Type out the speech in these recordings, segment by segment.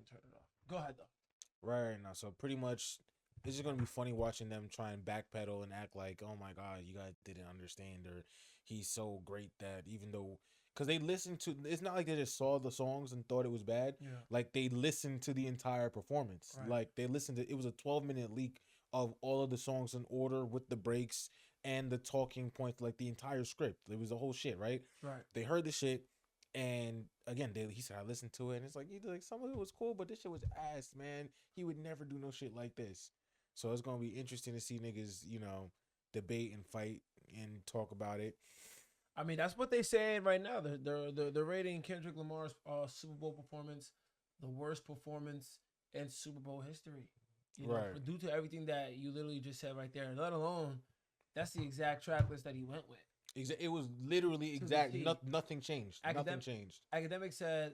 turn it off. Go ahead though. Right now. So pretty much, it's just gonna be funny watching them try and backpedal and act like, oh my god, you guys didn't understand, or he's so great that even though, because they listened to, it's not like they just saw the songs and thought it was bad. Yeah. Like they listened to the entire performance. Right. Like they listened to, it was a 12-minute leak of all of the songs in order with the breaks and the talking points, like the entire script. It was the whole shit, right? Right. They heard the shit. And again, he said I listened to it, and it's like some of it was cool, but this shit was ass, man. He would never do no shit like this. So it's gonna be interesting to see niggas, debate and fight and talk about it. I mean, that's what they saying right now. They're rating Kendrick Lamar's Super Bowl performance the worst performance in Super Bowl history. Right. Due to everything that you literally just said right there. Let alone, that's the exact track list that he went with. It was literally exact. Nothing changed. Nothing changed. Academic said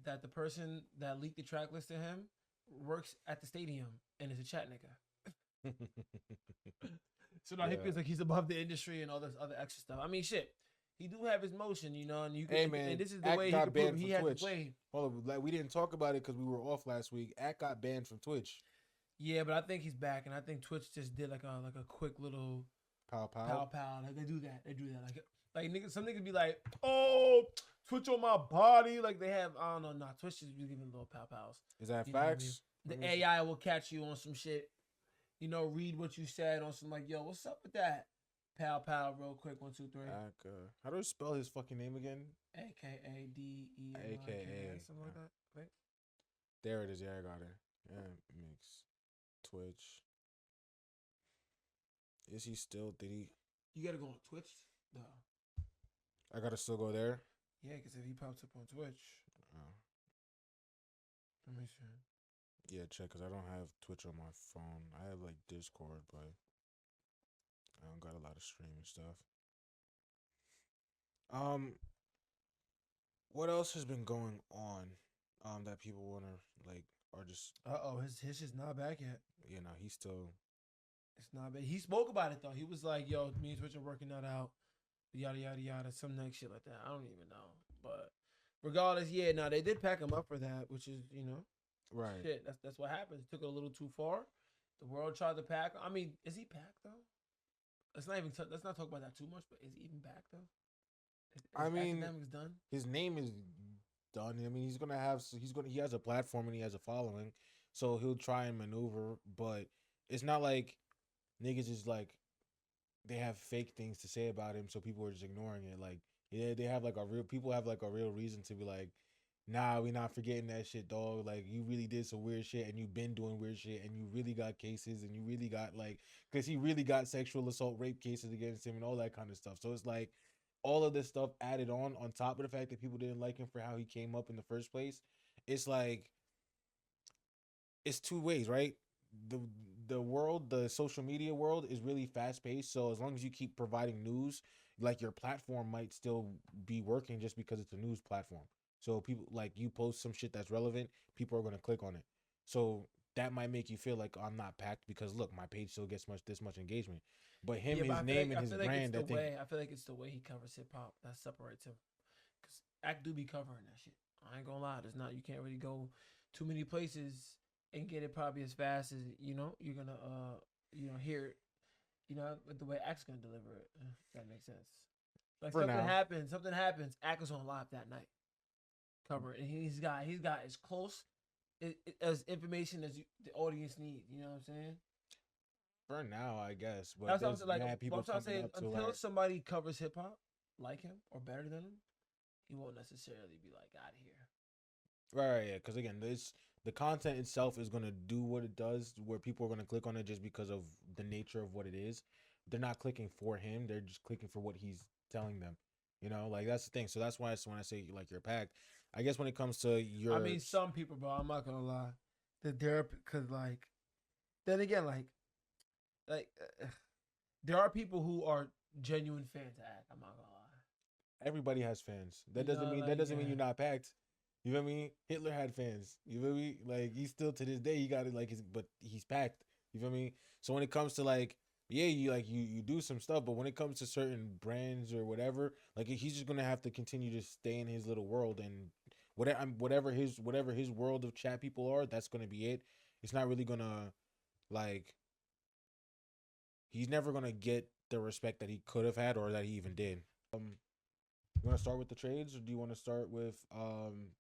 that the person that leaked the track list to him works at the stadium and is a chat nigga. So now he feels like he's above the industry and all this other extra stuff. I mean, shit. He do have his motion, and you can. Hey man, and this is the Act way got banned from he had Twitch. to play. Hold on, like we didn't talk about it because we were off last week. Act got banned from Twitch. Yeah, but I think he's back, and I think Twitch just did like a quick little pow. Like they do that. Like niggas. Some niggas be like, oh, Twitch on my body. Like they have. I don't know. Nah, Twitch just be giving little pows. Is that facts? I mean? The AI will catch you on some shit. Read what you said on some like, yo, what's up with that? Pow, real quick. 1, 2, 3. How do I spell his fucking name again? AKADE. AKA. Something like that. Right? There it is. Yeah, I got it. Yeah, mix. Twitch. Is he still? Did he? You gotta go on Twitch, though. I gotta still go there? Yeah, because if he pops up on Twitch. Oh. Let me see. Yeah, check, because I don't have Twitch on my phone. I have, like, Discord, but I don't got a lot of streaming stuff. What else has been going on that people want to, like, are just... his shit's not back yet. Yeah, no, he's still... It's not bad. He spoke about it, though. He was like, yo, me and Twitch are working that out. Yada, yada, yada. Some next shit like that. I don't even know. But regardless, yeah, no, they did pack him up for that, which is, Right. Shit, that's what happened. It took it a little too far. The world tried to pack him. I mean, is he packed, though? Let's not talk about that too much, but is he even back, though? I mean, Academics done? His name is done. I mean, he has a platform and he has a following, so he'll try and maneuver, but it's not like niggas is like they have fake things to say about him, so people are just ignoring it. Like, yeah, they have like people have like a real reason to be like, nah, we not forgetting that shit, dog. Like, you really did some weird shit, and you've been doing weird shit, and you really got cases, and you really got like, because he really got sexual assault, rape cases against him, and all that kind of stuff. So it's like all of this stuff added on top of the fact that people didn't like him for how he came up in the first place. It's like it's two ways, right? The world, the social media world is really fast paced. So as long as you keep providing news, like your platform might still be working just because it's a news platform. So people like you post some shit that's relevant, people are gonna click on it. So that might make you feel like I'm not packed because look, my page still gets this much engagement. But his name and his brand, I feel like it's the way he covers hip hop that separates him. Cause Act do be covering that shit. I ain't gonna lie, you can't really go too many places and get it probably as fast as you're gonna hear it, the way Act's gonna deliver it. If that makes sense. Like something happens. Act was on live that night, cover it, and he's got as close as information as the audience needs. You know what I'm saying? For now, I guess. But that's what I'm saying. Like, people I'm trying to say, until like, somebody covers hip hop like him or better than him, he won't necessarily be like out of here. Right, yeah, because again, the content itself is gonna do what it does, where people are gonna click on it just because of the nature of what it is. They're not clicking for him; they're just clicking for what he's telling them. Like that's the thing. So that's why when I say like you're packed, I guess when it comes to your, I mean, some people, bro. I'm not gonna lie, that they're because like, then again, like there are people who are genuine fans of Act. I'm not gonna lie. Everybody has fans. That doesn't mean you're not packed. You feel me? Hitler had fans. You feel me? Like he's still to this day he got it but he's packed. You feel me? So when it comes to like, yeah, you do some stuff, but when it comes to certain brands or whatever, like he's just gonna have to continue to stay in his little world, and whatever his world of chat people are, that's gonna be it. It's not really gonna like he's never gonna get the respect that he could have had or that he even did. You want to start with the trades, or do you want to start with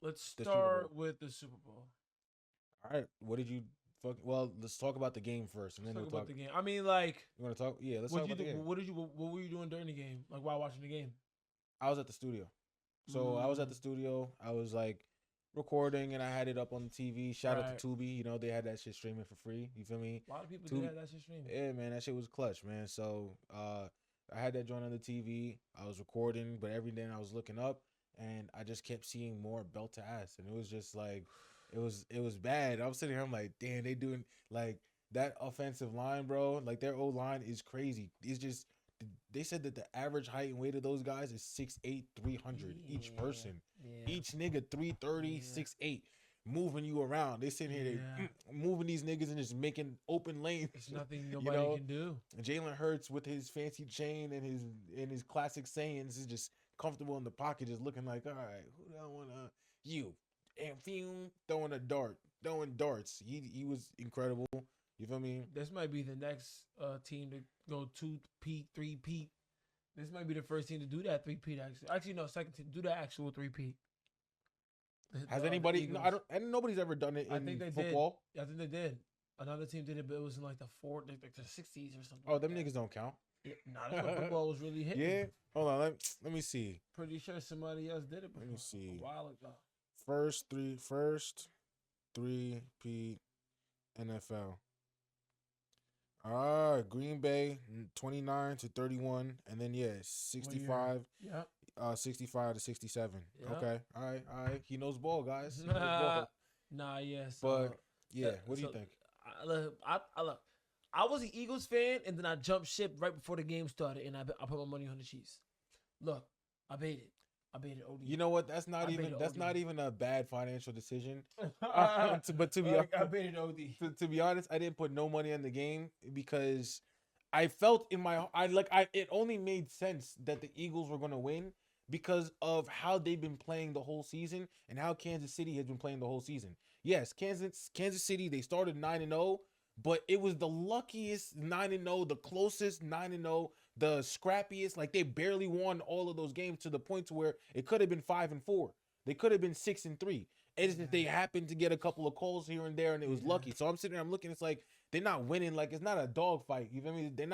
Let's the Super Bowl? start with the Super Bowl. All right, what did you fuck? Well, let's talk about the game first, and then Let's we'll talk about talk. the game. I mean, like, You want to talk? Yeah, let's talk about the game. What were you doing during the game? Like while watching the game? I was at the studio, so I was at the studio. I was like recording, and I had it up on the TV. Shout out to Tubi. You know, they had that shit streaming for free. You feel me? A lot of people do have that shit streaming. Yeah, man, that shit was clutch, man. So I had that joint on the TV. I was recording, but every day I was looking up, and I just kept seeing more belt to ass, and it was just like, it was bad. I was sitting here, I'm like, damn, they doing like that offensive line, bro. Like their O line is crazy. It's just they said that the average height and weight of those guys is 6'8", 300 each person. Yeah. Each nigga 330, 6'8", moving you around. They sitting here, they moving these niggas and just making open lanes. It's nothing nobody can do. Jalen Hurts with his fancy chain and his classic sayings is just comfortable in the pocket, just looking like, all right, who do I want to? You. And Fume throwing darts. He was incredible. You feel me? This might be the next team to go 2-peat, 3-peat. This might be the first team to do that 3-peat. Actually, no, second team to do that actual 3-peat. Has anybody? No, nobody's ever done it in football. I think they did. Another team did it, but it was in like the 60s or something. Oh, them niggas don't count. Yeah, that's when football was really hitting. Yeah. Hold on. Let me see. Pretty sure somebody else did it before. Let me see. A while ago. First 3-peat NFL. Green Bay 29-31, and then 65. Yeah. 65-67. Yeah. Okay. All right. He knows ball, guys. Nah, yes. But what do you think? I was an Eagles fan, and then I jumped ship right before the game started, and I put my money on the Chiefs. Look, I baited OD. You know what? That's not even a bad financial decision. But to be honest, I baited OD. To be honest, I didn't put no money on the game because I felt it only made sense that the Eagles were going to win because of how they've been playing the whole season and how Kansas City has been playing the whole season. Yes, Kansas City, they started 9-0, but it was the luckiest 9-0, the closest 9-0, the scrappiest. Like they barely won all of those games to the point to where it could have been 5-4. They could have been 6-3. It's just they happened to get a couple of calls here and there, and it was lucky. So I'm sitting there, I'm looking. It's like they're not winning. Like it's not a dog fight. You feel me? They're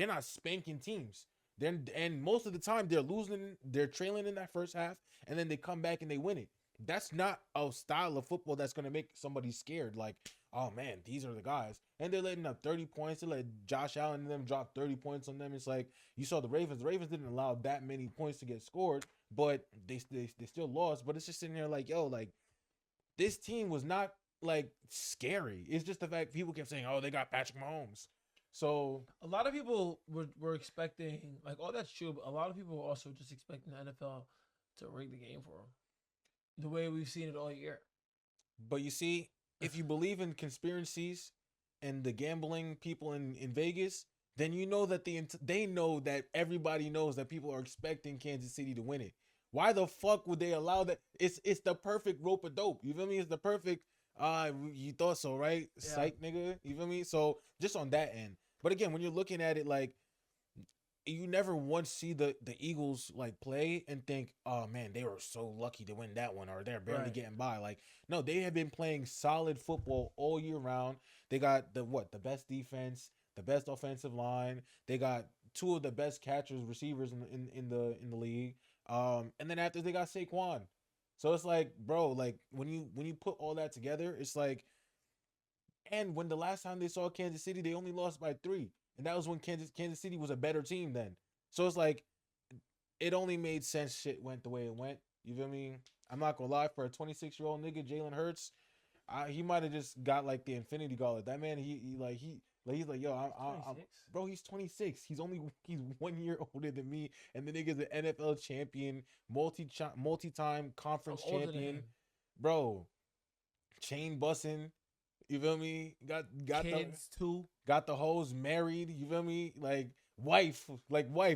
not spanking teams. And most of the time they're losing. They're trailing in that first half, and then they come back and they win it. That's not a style of football that's gonna make somebody scared. Like, oh man, these are the guys. And they're letting up 30 points. They let Josh Allen and them drop 30 points on them. It's like you saw the Ravens. The Ravens didn't allow that many points to get scored, but they still lost. But it's just sitting there like, yo, like this team was not like scary. It's just the fact people kept saying, oh, they got Patrick Mahomes. So a lot of people were expecting, like, oh, that's true, but a lot of people were also just expecting the NFL to rig the game for them, the way we've seen it all year. But you see, if you believe in conspiracies and the gambling people in Vegas, then you know that they know that everybody knows that people are expecting Kansas City to win it. Why the fuck would they allow that? It's the perfect rope a dope. You feel me? It's the perfect. You thought so, right? Yeah. Psych, nigga. You feel me? So just on that end. But again, when you're looking at it, like you never once see the Eagles like play and think, oh man, they were so lucky to win that one, or they're barely getting by. Like, no, they have been playing solid football all year round. They got the best defense, the best offensive line. They got two of the best catchers, receivers in the league. And then after they got Saquon. So it's like, bro, like when you put all that together, it's like, and when the last time they saw Kansas City, they only lost by 3. And that was when Kansas City was a better team then. So it's like, it only made sense shit went the way it went. You feel me? I'm not going to lie, for a 26-year-old nigga, Jalen Hurts, he might have just got like the infinity gauntlet. That man, he's like, yo, bro, he's 26. He's 1 year older than me. And the nigga's an NFL champion, multi-time conference champion. Bro, chain busting. You feel me? Got kids the, too. Got the hoes married. You feel me? Like wife,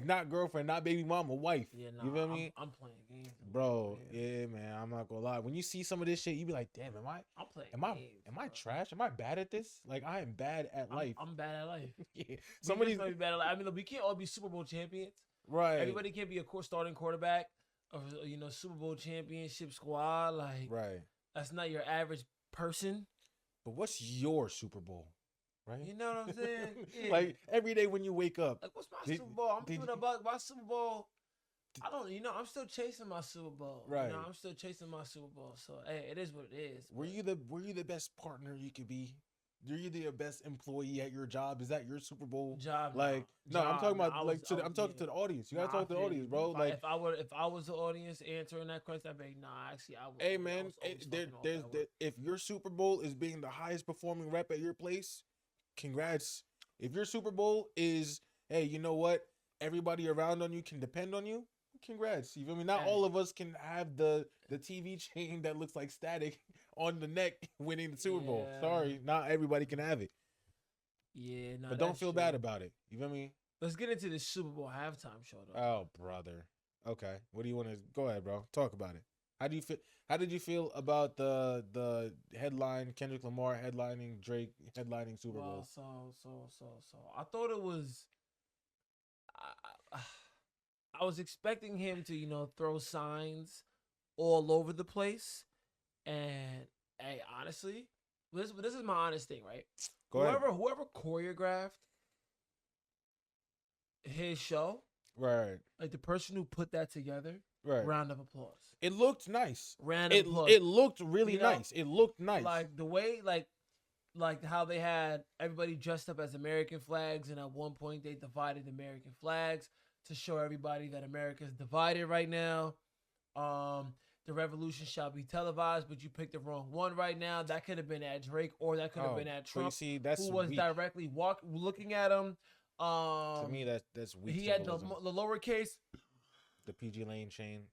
not girlfriend, not baby mama, wife. Yeah, nah, You feel me? I'm playing games, Bro, yeah, man. I'm not gonna lie. When you see some of this shit, you be like, damn, I'm playing am I games. am I Bro. trash? Am I bad at this? Like I am bad at life. I'm bad at life. Yeah. Somebody's gonna be bad at life. I mean, look, we can't all be Super Bowl champions. Right. Everybody can't be a starting quarterback of Super Bowl championship squad. Like Right. that's not your average person. But what's your Super Bowl? Right? You know what I'm saying? Yeah. Like every day when you wake up. Like what's my Super Bowl? I'm thinking about my Super Bowl. I don't, I'm still chasing my Super Bowl. Right. I'm still chasing my Super Bowl. So hey, it is what it is. Were you the best partner you could be? Were you the best employee at your job? Is that your Super Bowl? Job? Like no, I'm talking about I'm talking yeah. to the audience. You gotta talk to the audience, bro. Like if I was the audience answering that question, I'd be actually I would. Hey man, if your Super Bowl is being the highest performing rep at your place, congrats. If your Super Bowl is, hey, you know what? Everybody around on you can depend on you. Congrats. You feel me? Not all of us can have the TV chain that looks like static on the neck winning the Super Bowl. Sorry, not everybody can have it. Yeah, no, but don't feel bad about it. You feel me? Let's get into this Super Bowl halftime show, though. Oh, brother. Okay, what do you want to go ahead, bro? Talk about it. How do you feel? How did you feel about the headline Kendrick Lamar headlining Drake headlining Super Bowl? So I thought it was. I was expecting him to throw signs all over the place, and hey, honestly, this is my honest thing, right? Whoever choreographed his show, right? Like the person who put that together, right? Round of applause. It looked nice. Round of applause. It looked really nice. It looked nice. Like the way, like how they had everybody dressed up as American flags, and at one point they divided American flags to show everybody that America is divided right now. The revolution shall be televised, but you picked the wrong one right now. That could have been at Drake, or that could have been at Trump, that's who was weak. directly looking at him. To me, that's weak. He had the lowercase, the PG Lane chain.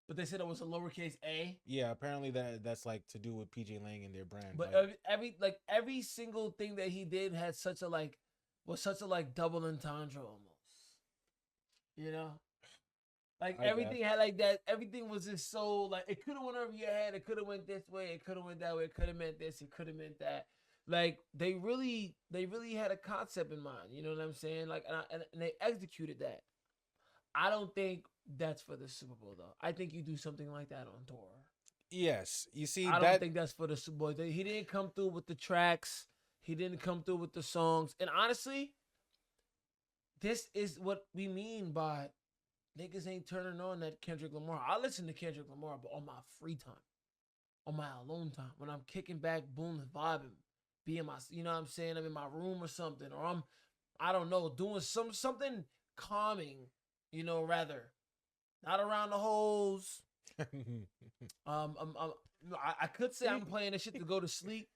But they said it was a lowercase a. Yeah, apparently that's like to do with PJ Lang and their brand. But every single thing that he did had such a double entendre almost. You know, like everything had like that. Everything was just so like it could have went over your head. It could have went this way. It could have went that way. It could have meant this. It could have meant that. Like they really had a concept in mind. You know what I'm saying? Like and they executed that. I don't think that's for the Super Bowl though. I think you do something like that on tour. Yes, you see, I don't think that's for the Super Bowl. He didn't come through with the tracks. He didn't come through with the songs. And honestly, this is what we mean by niggas ain't turning on that Kendrick Lamar. I listen to Kendrick Lamar, but on my free time, on my alone time, when I'm kicking back, boom, and vibing, being my, you know what I'm saying? I'm in my room or something, or I don't know, doing something calming, rather. Not around the hoes. I could say I'm playing this shit to go to sleep,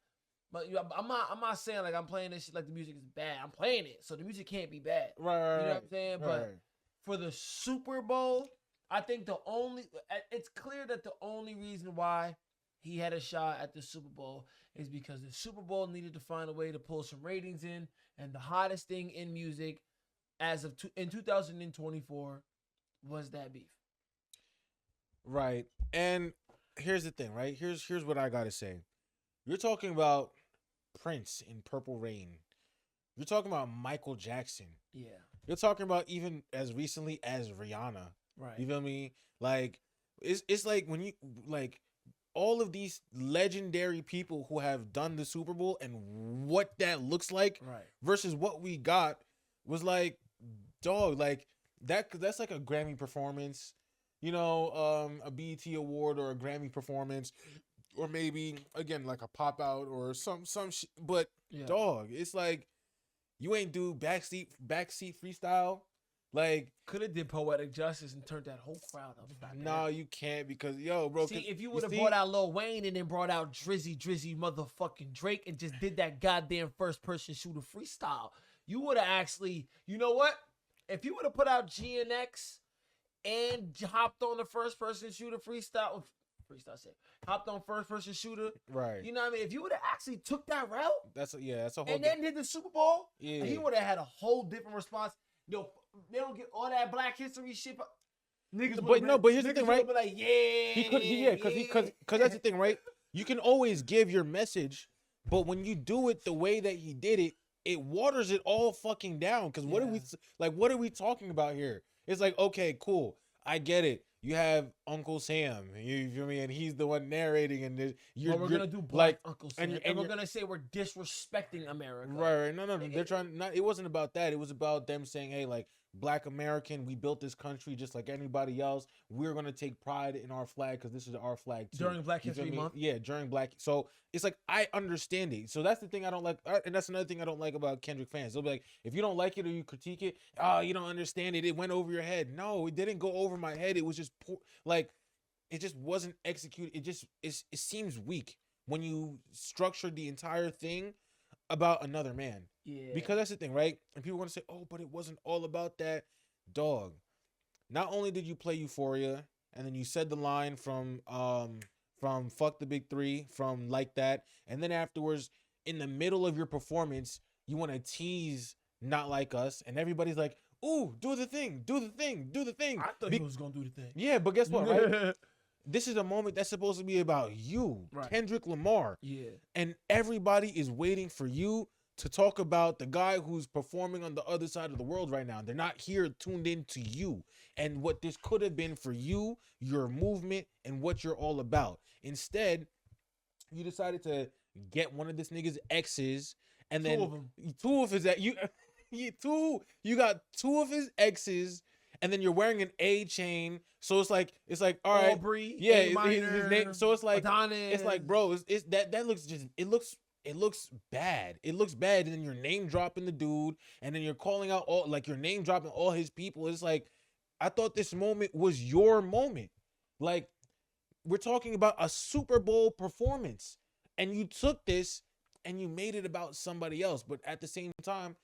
but I'm not saying like I'm playing this shit like the music is bad. I'm playing it, so the music can't be bad. Right. You know what I'm saying? Right. But for the Super Bowl, I think it's clear that the only reason why he had a shot at the Super Bowl is because the Super Bowl needed to find a way to pull some ratings in, and the hottest thing in music in 2024 was that beef. Right. And here's the thing, right? Here's what I gotta say. You're talking about Prince in Purple Rain. You're talking about Michael Jackson. Yeah. You're talking about even as recently as Rihanna. Right. You feel me? Like it's like when you like all of these legendary people who have done the Super Bowl and what that looks like versus what we got was like, dog, like that's like a Grammy performance. A BET award or a Grammy performance, or maybe again like a pop out or some shit. But dog, it's like you ain't do backseat freestyle. Like could have did Poetic Justice and turned that whole crowd up. No, you can't because bro. See, if you would have brought out Lil Wayne and then brought out Drizzy motherfucking Drake and just did that goddamn first person shooter freestyle, you would have actually. You know what? If you would have put out GNX and hopped on the first person shooter freestyle, freestyle shit. Hopped on first person shooter. Right. You know what I mean? If you would have actually took that route, That's a whole. and then did the Super Bowl, Yeah. he would have had a whole different response. Yo, they don't get all that Black History shit. Niggas, but here's the thing, right? Be like, yeah, because that's the thing, right? You can always give your message, but when you do it the way that he did it, it waters it all fucking down. Because what are we talking about here? It's like, okay, cool, I get it. You have Uncle Sam, you feel me, and he's the one narrating, and we're gonna do Black Uncle Sam, and we're gonna say we're disrespecting America. Right. No. They're trying. Not. It wasn't about that. It was about them saying, hey, like, Black American, we built this country just like anybody else. We're gonna take pride in our flag because this is our flag too. During Black History Month. Yeah, during Black. So it's like, I understand it. So that's the thing I don't like, and that's another thing I don't like about Kendrick fans. They'll be like, if you don't like it or you critique it, you don't understand it. It went over your head. No, it didn't go over my head. It was just poor. Like, it just wasn't executed. It seems weak when you structure the entire thing about another man. Yeah. Because that's the thing, right? And people want to say, oh, but it wasn't all about that. Dog. Not only did you play Euphoria, and then you said the line from Fuck the Big Three, from Like That, and then afterwards, in the middle of your performance, you want to tease Not Like Us, and everybody's like, ooh, do the thing. I thought he was gonna do the thing. Yeah, but guess what, right? This is a moment that's supposed to be about you, right. Kendrick Lamar. Yeah. And everybody is waiting for you to talk about the guy who's performing on the other side of the world right now. They're not here tuned in to you and what this could have been for you, your movement, and what you're all about. Instead, you decided to get one of this nigga's exes, and then two of his you got two of his exes, and then you're wearing an A chain. So it's like all right, Aubrey, yeah, his name. So it's like Adonis. It's like, bro, it's that looks just it looks bad. It looks bad, and then you're name dropping the dude, and then you're calling out all, like, you're name dropping all his people. It's like, I thought this moment was your moment. Like, we're talking about a Super Bowl performance, and you took this and you made it about somebody else. But at the same time,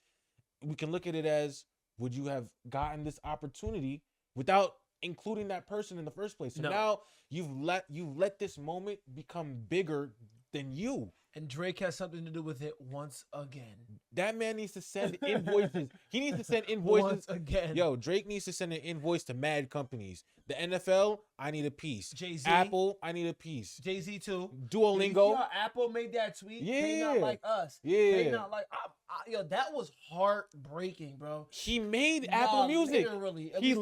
we can look at it as, would you have gotten this opportunity without including that person in the first place? So now you've let this moment become bigger than you. And Drake has something to do with it once again. That man needs to send invoices. He needs to send invoices once again. Yo, Drake needs to send an invoice to mad companies. The NFL, I need a piece. Jay-Z. Apple, I need a piece. Jay-Z too. Duolingo. You see how Apple made that tweet? Yeah. They not like us. Yeah. They not like yo, that was heartbreaking, bro. He made Apple Music. Literally. He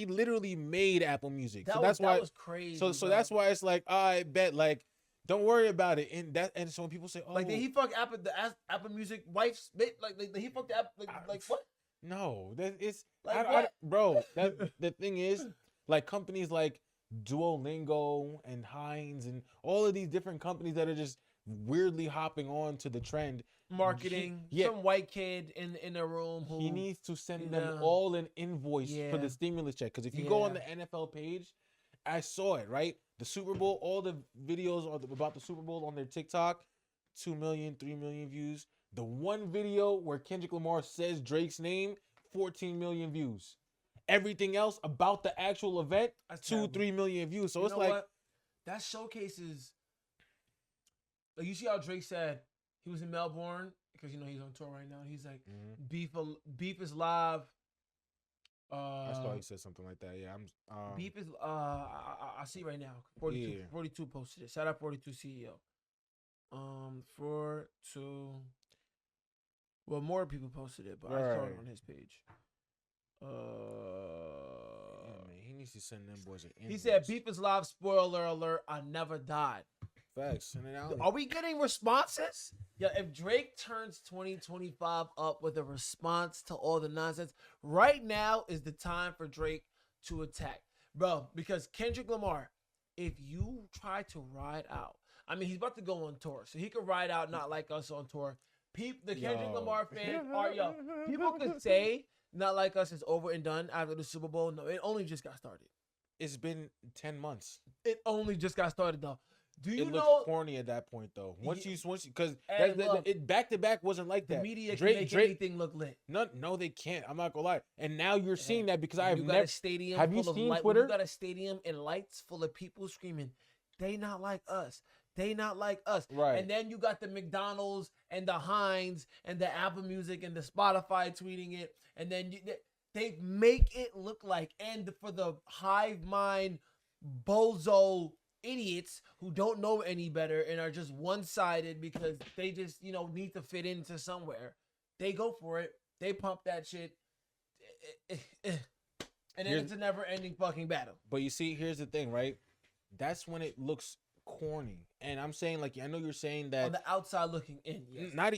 literally made Apple Music. That was crazy. So that's why it's like, I bet, like, don't worry about it. And so when people say, oh, like, did he fuck Apple Music wife's bit? Like did he fuck the Apple? Like what? No, that it's like bro. That the thing is, like, companies like Duolingo and Heinz and all of these different companies that are just weirdly hopping on to the trend. Marketing. Some white kid in a room who he needs to send them all an invoice for the stimulus check. Because if you go on the NFL page, I saw it, right? The Super Bowl, all the videos about the Super Bowl on their TikTok, 2 million, 3 million views. The one video where Kendrick Lamar says Drake's name, 14 million views. Everything else about the actual event, 2-3 million views. So it's like, what? That showcases. Like, you see how Drake said he was in Melbourne because he's on tour right now. He's like, beef is live. I thought he said something like that. Yeah, beef is. I see right now. 42 posted it. Shout out 42 CEO. 42. Well, more people posted it, but I saw it on his page. Yeah, man, he needs to send them boys an invoice. He said, "Beef is live. Spoiler alert! I never died." Facts. Send it out. Are we getting responses? Yeah, if Drake turns 2025 up with a response to all the nonsense, right now is the time for Drake to attack. Bro, because Kendrick Lamar, if you try to ride out, I mean, he's about to go on tour, so he could ride out Not Like Us on tour. The Kendrick Lamar fans people could say Not Like Us is over and done after the Super Bowl. No, it only just got started. It's been 10 months. It only just got started, though. Do it you looks know? corny at that point though. Once Yeah, you because hey, that look, it back to back wasn't like the that. media can make anything look lit. No, they can't. I'm not gonna lie. And now you're seeing Hey, that because I when have you got never. a stadium Have you full of seen light, when you Twitter? got a stadium and lights full of people screaming, they not like us. They not like us. Right. And then you got the McDonald's and the Heinz and the Apple Music and the Spotify tweeting it. And then they make it look like, and for the hive mind bozo idiots who don't know any better and are just one-sided because they just, need to fit into somewhere. They go for it. They pump that shit. And then it's a never-ending fucking battle. But you see, here's the thing, right? That's when it looks corny. And I'm saying, like, I know you're saying that on the outside looking in, yes. Not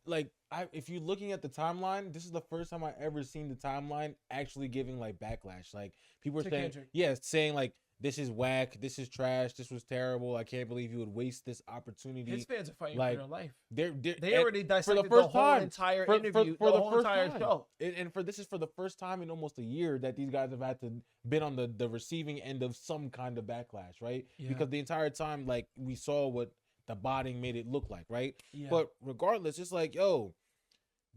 like if you're looking at the timeline, this is the first time I ever seen the timeline actually giving like backlash. Like people are saying, Kendrick. yeah, saying like this is whack, this is trash, this was terrible. I can't believe you would waste this opportunity. His fans are fighting like, for their life. They already dissected for the first whole time entire for, interview, for the the whole first entire time. show. And this is for the first time in almost a year that these guys have had to been on the receiving end of some kind of backlash, right? Yeah. Because the entire time, like we saw what the botting made it look like, right? Yeah. But regardless, it's like, yo,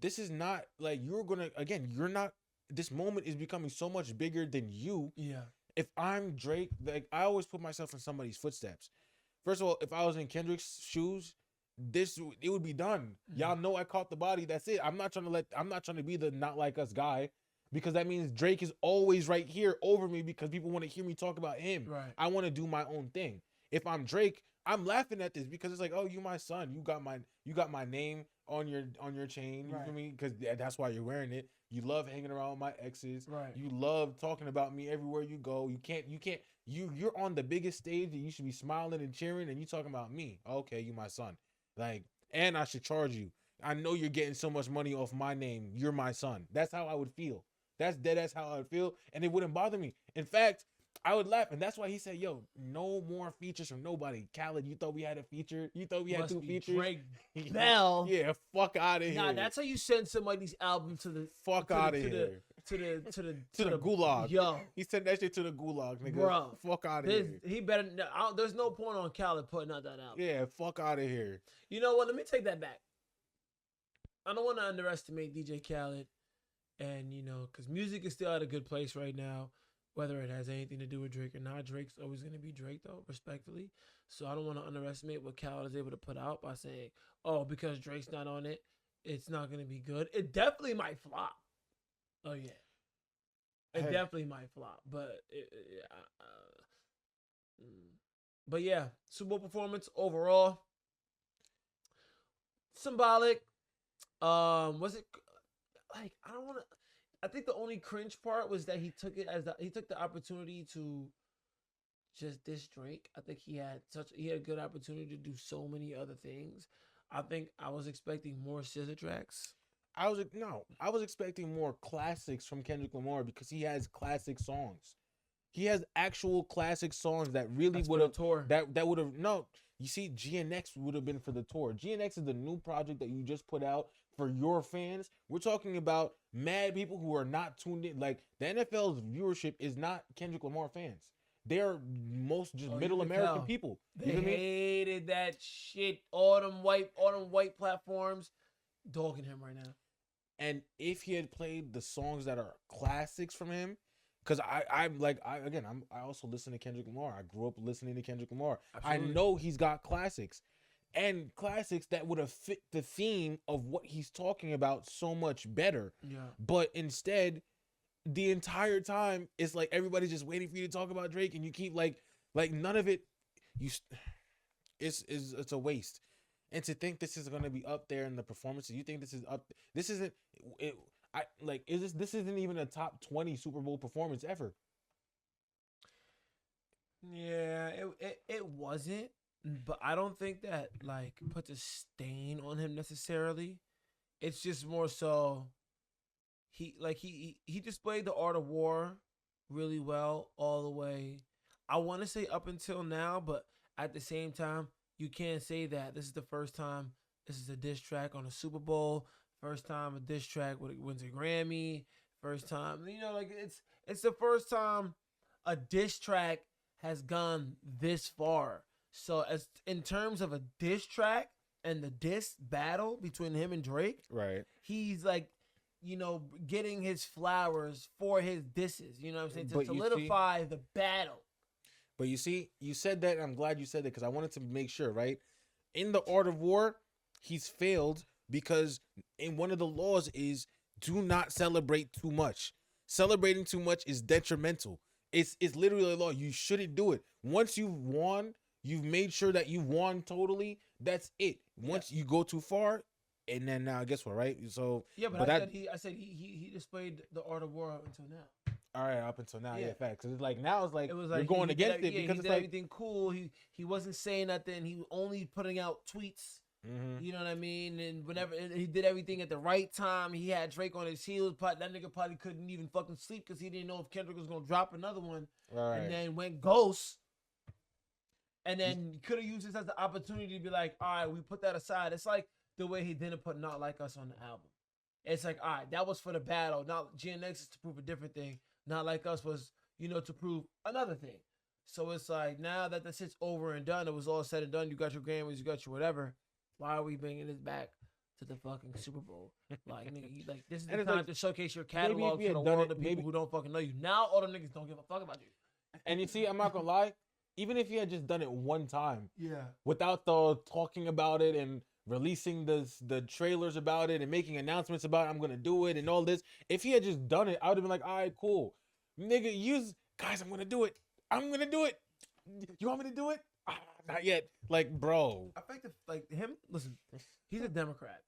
this is not like you're not. This moment is becoming so much bigger than you. Yeah. If I'm Drake, like I always put myself in somebody's footsteps. First of all, if I was in Kendrick's shoes, it would be done. Mm. Y'all know I caught the body. That's it. I'm not trying to be the not like us guy, because that means Drake is always right here over me because people want to hear me talk about him. Right. I want to do my own thing. If I'm Drake, I'm laughing at this because it's like, oh, you my son. You got my name on your chain. You feel me? Because that's why you're wearing it. You love hanging around with my exes. Right. You love talking about me everywhere you go. You're on the biggest stage and you should be smiling and cheering, and you talking about me. Okay, you my son. Like, and I should charge you. I know you're getting so much money off my name. You're my son. That's how I would feel. That's how I would feel, and it wouldn't bother me. In fact, I would laugh, and that's why he said, "Yo, no more features from nobody." Khaled, you thought we had a feature? You thought we had two features? Drake Bell. Yeah, fuck out of here. Nah, that's how you send somebody's album to the fuck out of here. To the gulag. Yo, he sent that shit to the gulag, nigga. Bro, fuck out of here. He better. There's no point on Khaled putting out that album. Yeah, fuck out of here. You know what? Let me take that back. I don't want to underestimate DJ Khaled, and because music is still at a good place right now. Whether it has anything to do with Drake or not, Drake's always going to be Drake, though, respectfully. So I don't want to underestimate what Khaled is able to put out by saying, oh, because Drake's not on it, it's not going to be good. It definitely might flop. Oh, yeah. It definitely might flop. But yeah, Super Bowl performance overall, symbolic. Was it, like, I don't want to... I think the only cringe part was that he took the opportunity to just diss Drake. I think he had a good opportunity to do so many other things. I think I was expecting more scissor tracks. I was expecting more classics from Kendrick Lamar because he has classic songs. He has actual classic songs that really would have tour. That would have no. You see, GNX would have been for the tour. GNX is the new project that you just put out for your fans. We're talking about mad people who are not tuned in. Like, the NFL's viewership is not Kendrick Lamar fans. They're most just middle American people. They hated that shit. All them white platforms dogging him right now. And if he had played the songs that are classics from him, because I also listen to Kendrick Lamar. I grew up listening to Kendrick Lamar. Absolutely. I know he's got classics. And classics that would have fit the theme of what he's talking about so much better. Yeah. But instead, the entire time, it's like everybody's just waiting for you to talk about Drake, and you keep like none of it. It's a waste. And to think this is gonna be up there in the performances, you think this is up? This isn't. This isn't even a top 20 Super Bowl performance ever. Yeah, it wasn't. But I don't think that puts a stain on him necessarily. It's just more so he displayed the art of war really well all the way. I want to say up until now, but at the same time, you can't say that. This is the first time this is a diss track on a Super Bowl. First time a diss track wins a Grammy. First time, it's the first time a diss track has gone this far. So as in terms of a diss track and the diss battle between him and Drake, Right. he's like, getting his flowers for his disses. You know what I'm saying? To But you see- solidify the battle. But you see, you said that, and I'm glad you said that because I wanted to make sure, right? In the art of war, he's failed because in one of the laws is do not celebrate too much. Celebrating too much is detrimental. It's literally a law. You shouldn't do it. Once you've won, you've made sure that you won totally. That's it. Once you go too far, and then now guess what, right? So Yeah, but I said he displayed the art of war up until now. all right, up until now, Yeah. facts. Cause it's like now it's like It was you're like going he did against it because he it's did like everything cool. He wasn't saying nothing. He was only putting out tweets. You know what I mean? And and he did everything at the right time. He had Drake on his heels. That nigga probably couldn't even fucking sleep because he didn't know if Kendrick was gonna drop another one. right. And then went ghost. And then could have used this as the opportunity to be like, all right, we put that aside. It's like the way he didn't put Not Like Us on the album. It's like, all right, that was for the battle. Now GNX is to prove a different thing. Not Like Us was, to prove another thing. So it's like, now that the shit's over and done, it was all said and done. You got your Grammys, you got your whatever. Why are we bringing this back to the fucking Super Bowl? Like, nigga, this is the time to showcase your catalog to the world of people who don't fucking know you. Now all the niggas don't give a fuck about you. And you see, I'm not gonna lie, even if he had just done it one time, Yeah. without the talking about it and releasing the trailers about it and making announcements about it, I'm gonna do it and all this. If he had just done it, I would have been like, all right, cool. Nigga, guys, I'm gonna do it. I'm gonna do it. You want me to do it? Not yet. Like, bro. I think him, listen, he's a Democrat.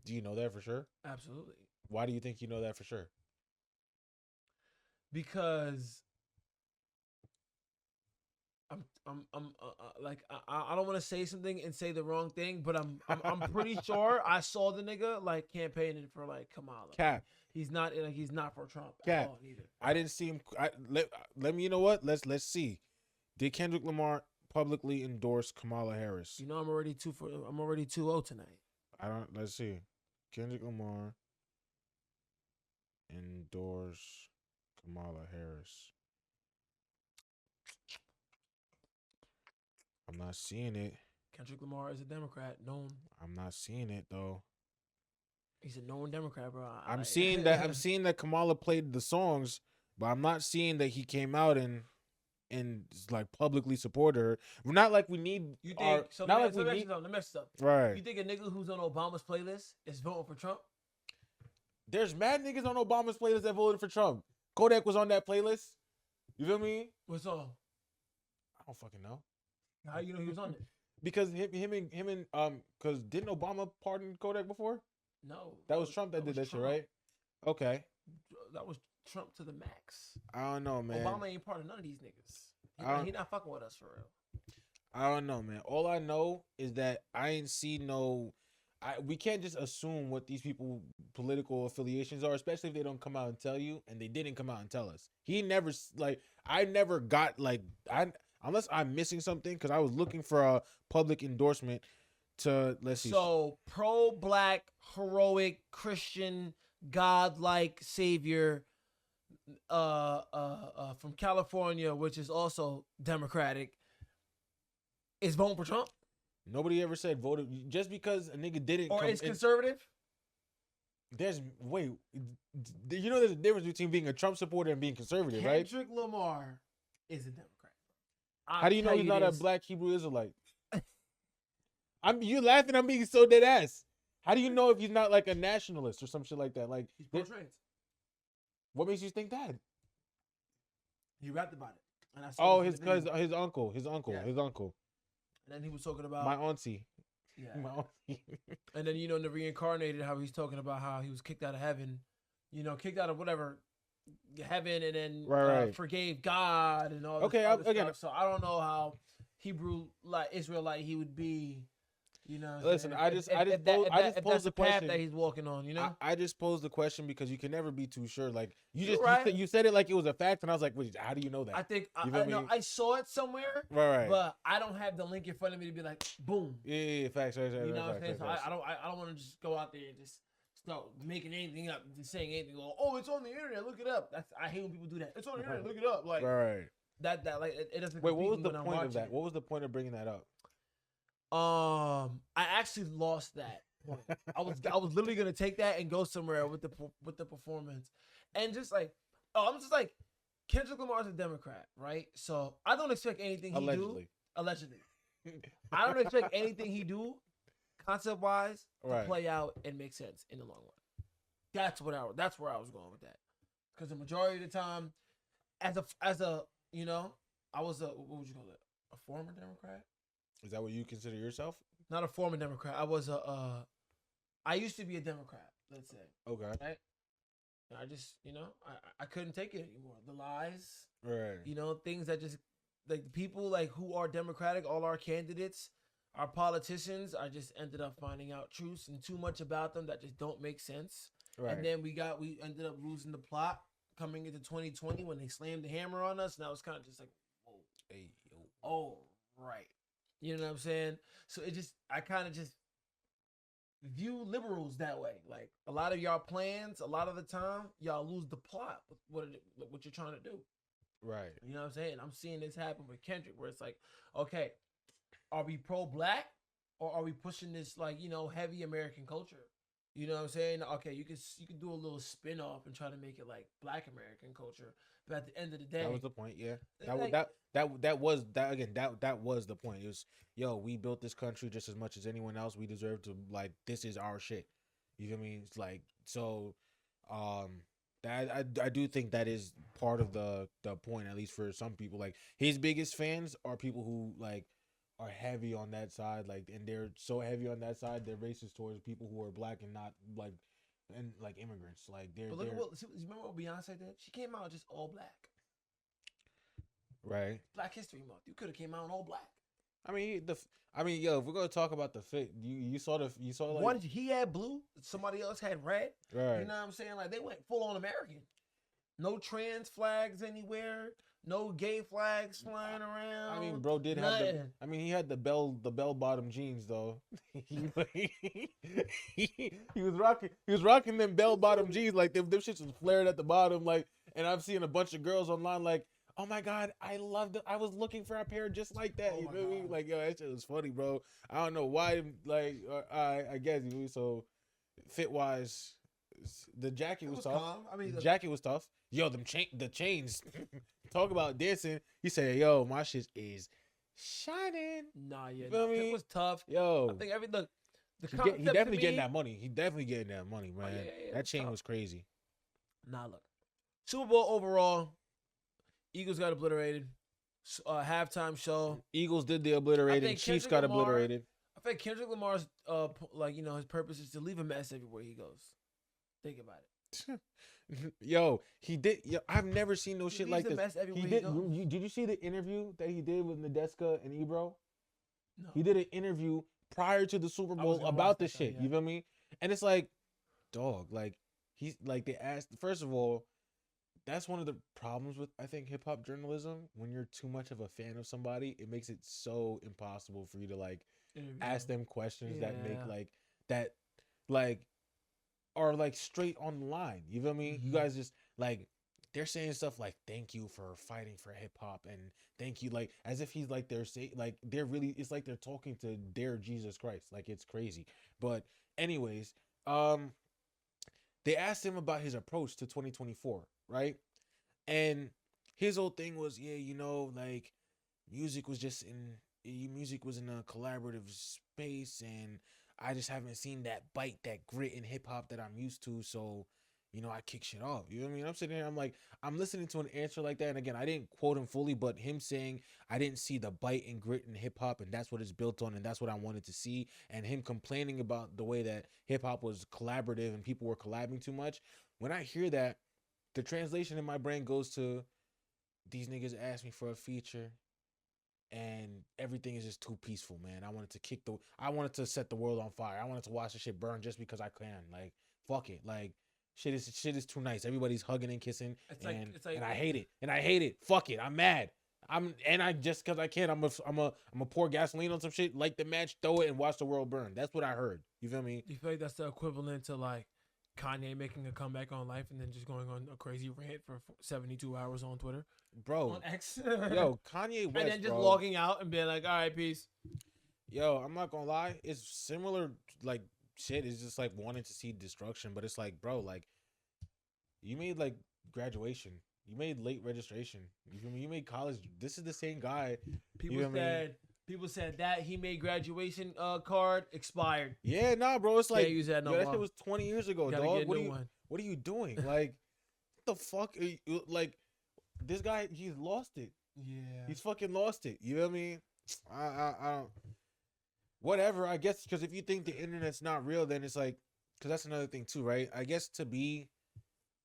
Do you know that for sure? Absolutely. Why do you think you know that for sure? Because I don't want to say something and say the wrong thing, but I'm pretty sure I saw the nigga like campaigning for like Kamala. Cap. He's not for Trump Cap. at all either. I didn't see him. Let me. You know what? Let's see. Did Kendrick Lamar publicly endorse Kamala Harris? I'm already 2-0 tonight. Let's see. Kendrick Lamar endorse Kamala Harris. I'm not seeing it. Kendrick Lamar is a Democrat, known. I'm not seeing it though. He's a known Democrat, bro. I'm seeing that Kamala played the songs, but I'm not seeing that he came out and like publicly supported her. We're not like we need. You think? Let me mess up. Right. You think a nigga who's on Obama's playlist is voting for Trump? There's mad niggas on Obama's playlist that voted for Trump. Kodak was on that playlist. You feel me? What song? I don't fucking know. How you know he was on it? Because him and because didn't Obama pardon Kodak before? No. That was Trump that did that shit, right? Okay. That was Trump to the max. I don't know, man. Obama ain't part of none of these niggas. He not fucking with us for real. I don't know, man. All I know is that I ain't see we can't just assume what these people political affiliations are, especially if they don't come out and tell you, and they didn't come out and tell us. I never got unless I'm missing something, because I was looking for a public endorsement to, let's see. So, pro-black, heroic, Christian, godlike savior from California, which is also Democratic, is voting for Trump? Nobody ever said voted just because a nigga didn't. Or is conservative? There's a difference between being a Trump supporter and being conservative, right? Kendrick Lamar is a Democrat. How do you know he's not a black Hebrew Israelite? You laughing? I'm being so dead ass. How do you know if he's not like a nationalist or some shit like that? Like, he's pro-trans. What makes you think that? He rapped about it. And his uncle. And then he was talking about my auntie. Yeah. My auntie. And then in the reincarnated, how he's talking about how he was kicked out of heaven, kicked out of whatever heaven, and then forgave God and all. Okay, stuff. So I don't know how Hebrew Israelite he would be. Listen, I just posed the path question that he's walking on. I just posed the question because you can never be too sure. Like you said it like it was a fact, and I was like, wait, how do you know that? I think I saw it somewhere, right. But I don't have the link in front of me to be like, boom. Yeah, facts. Right, you know what I'm saying? Facts. So I don't want to just go out there and just start making anything up, just saying anything. Oh, it's on the internet. Look it up. I hate when people do that. It's on the internet. Look it up. Like, right. that like it doesn't. Wait, what compete was me the when I'm point of watching that? What was the point of bringing that up? I actually lost that point. I was literally gonna take that and go somewhere with the performance, and just like, I'm just like, Kendrick Lamar's a Democrat, right? So I don't expect anything he do. Allegedly, I don't expect anything he do, concept wise, to play out and make sense in the long run. That's where I was going with that, because the majority of the time, as a you know, I was a, what would you call it? A former Democrat. Is that what you consider yourself? Not a former Democrat. I was I used to be a Democrat, let's say. Okay. Right? And I just, I couldn't take it anymore. The lies. Right. Things that just, like, the people, like, who are Democratic, all our candidates, our politicians, I just ended up finding out truths and too much about them that just don't make sense. Right. And then we ended up losing the plot coming into 2020 when they slammed the hammer on us. And I was kind of just like, whoa. Hey, yo. Oh, right. You know what I'm saying? So I kind of just view liberals that way. Like, a lot of y'all plans, a lot of the time, y'all lose the plot with what you're trying to do. Right. You know what I'm saying? I'm seeing this happen with Kendrick, where it's like, okay, are we pro-black or are we pushing this, like, heavy American culture? You know what I'm saying? Okay, you can do a little spin-off and try to make it like Black American culture, but at the end of the day, that was the point. Yeah, that was the point. It was, yo, we built this country just as much as anyone else. We deserve to, like, this is our shit. You feel me? It's like, so, that I do think that is part of the point, at least for some people. Like, his biggest fans are people who, like, are heavy on that side, like, and they're so heavy on that side, they're racist towards people who are black and not, like, and, like, immigrants. Like, they're. But look, remember what Beyonce did? She came out just all black. Right. Black History Month. You could have came out in all black. I mean, yo, if we're gonna talk about the fit, you saw like, one, he had blue, somebody else had red. Right. You know what I'm saying? Like, they went full on American. No trans flags anywhere. No gay flags flying around. I mean, bro did have he had the bell bottom jeans though. he was rocking them bell bottom jeans, like them shits was flared at the bottom, like. And I've seen a bunch of girls online like, oh my god, I loved it. I was looking for a pair just like that. You feel me? Like, yo, that shit was funny, bro. I don't know why. Like, I guess so. Fit wise, the jacket was tough. Calm. I mean, the jacket was tough. Yo, the chains. Talk about dancing. He said, yo, my shit is shining. Nah, yeah. It was tough. Yo. I think he definitely getting that money. He definitely getting that money, man. Yeah, that chain was crazy. Nah, look. Super Bowl overall, Eagles got obliterated. Halftime show. Eagles did the obliterated. Chiefs got obliterated. I think Kendrick Lamar's, his purpose is to leave a mess everywhere he goes. Think about it. Yo, he did. Yo, I've never seen no shit like this. He did. Did you see the interview that he did with Nadeska and Ebro? No. He did an interview prior to the Super Bowl about this shit. Yeah. You feel me? And it's like, dog, like, he's like, they asked. First of all, that's one of the problems with, I think, hip hop journalism. When you're too much of a fan of somebody, it makes it so impossible for you to, like, ask them questions that make are like straight on the line. You feel me? Mm-hmm. You guys just, like, they're saying stuff like, thank you for fighting for hip hop, and thank you, like, as if he's like, they're really, it's like they're talking to their Jesus Christ. Like, it's crazy. But anyways, they asked him about his approach to 2024, right? And his whole thing was, like, music was in a collaborative space, and I just haven't seen that bite, that grit in hip hop that I'm used to. So, I kick shit off. You know what I mean? I'm sitting here, I'm like, I'm listening to an answer like that. And again, I didn't quote him fully, but him saying, I didn't see the bite and grit in hip hop, and that's what it's built on, and that's what I wanted to see. And him complaining about the way that hip hop was collaborative and people were collabing too much. When I hear that, the translation in my brain goes to, these niggas asked me for a feature, and everything is just too peaceful, man. I wanted to set the world on fire. I wanted to watch the shit burn just because I can. Like, fuck it. Like, shit is too nice. Everybody's hugging and kissing, and I hate it. And I hate it. Fuck it. I'm mad. I just because I can. I'm a pour gasoline on some shit, light the match, throw it, and watch the world burn. That's what I heard. You feel me? You feel like that's the equivalent to, like, Kanye making a comeback on life and then just going on a crazy rant for 72 hours on Twitter, bro. on X. Yo, Kanye West, And then just bro. logging out and being like, all right, peace. Yo, I'm not gonna lie. It's similar, like, shit. It's just like wanting to see destruction, but it's like, bro, like, you made like graduation. You made late registration. You feel me? You made college. This is the same guy. People said that he made graduation card expired. Yeah, nah, bro. It's like, Can't use that no yo, that more. shit was 20 years ago, Gotta dog. get a new one. What are you doing? Like, what the fuck? Are you, like, this guy, he's lost it. Yeah. He's fucking lost it. You know what I mean? I don't. Whatever. I guess because if you think the internet's not real, then it's like, because that's another thing too, right? I guess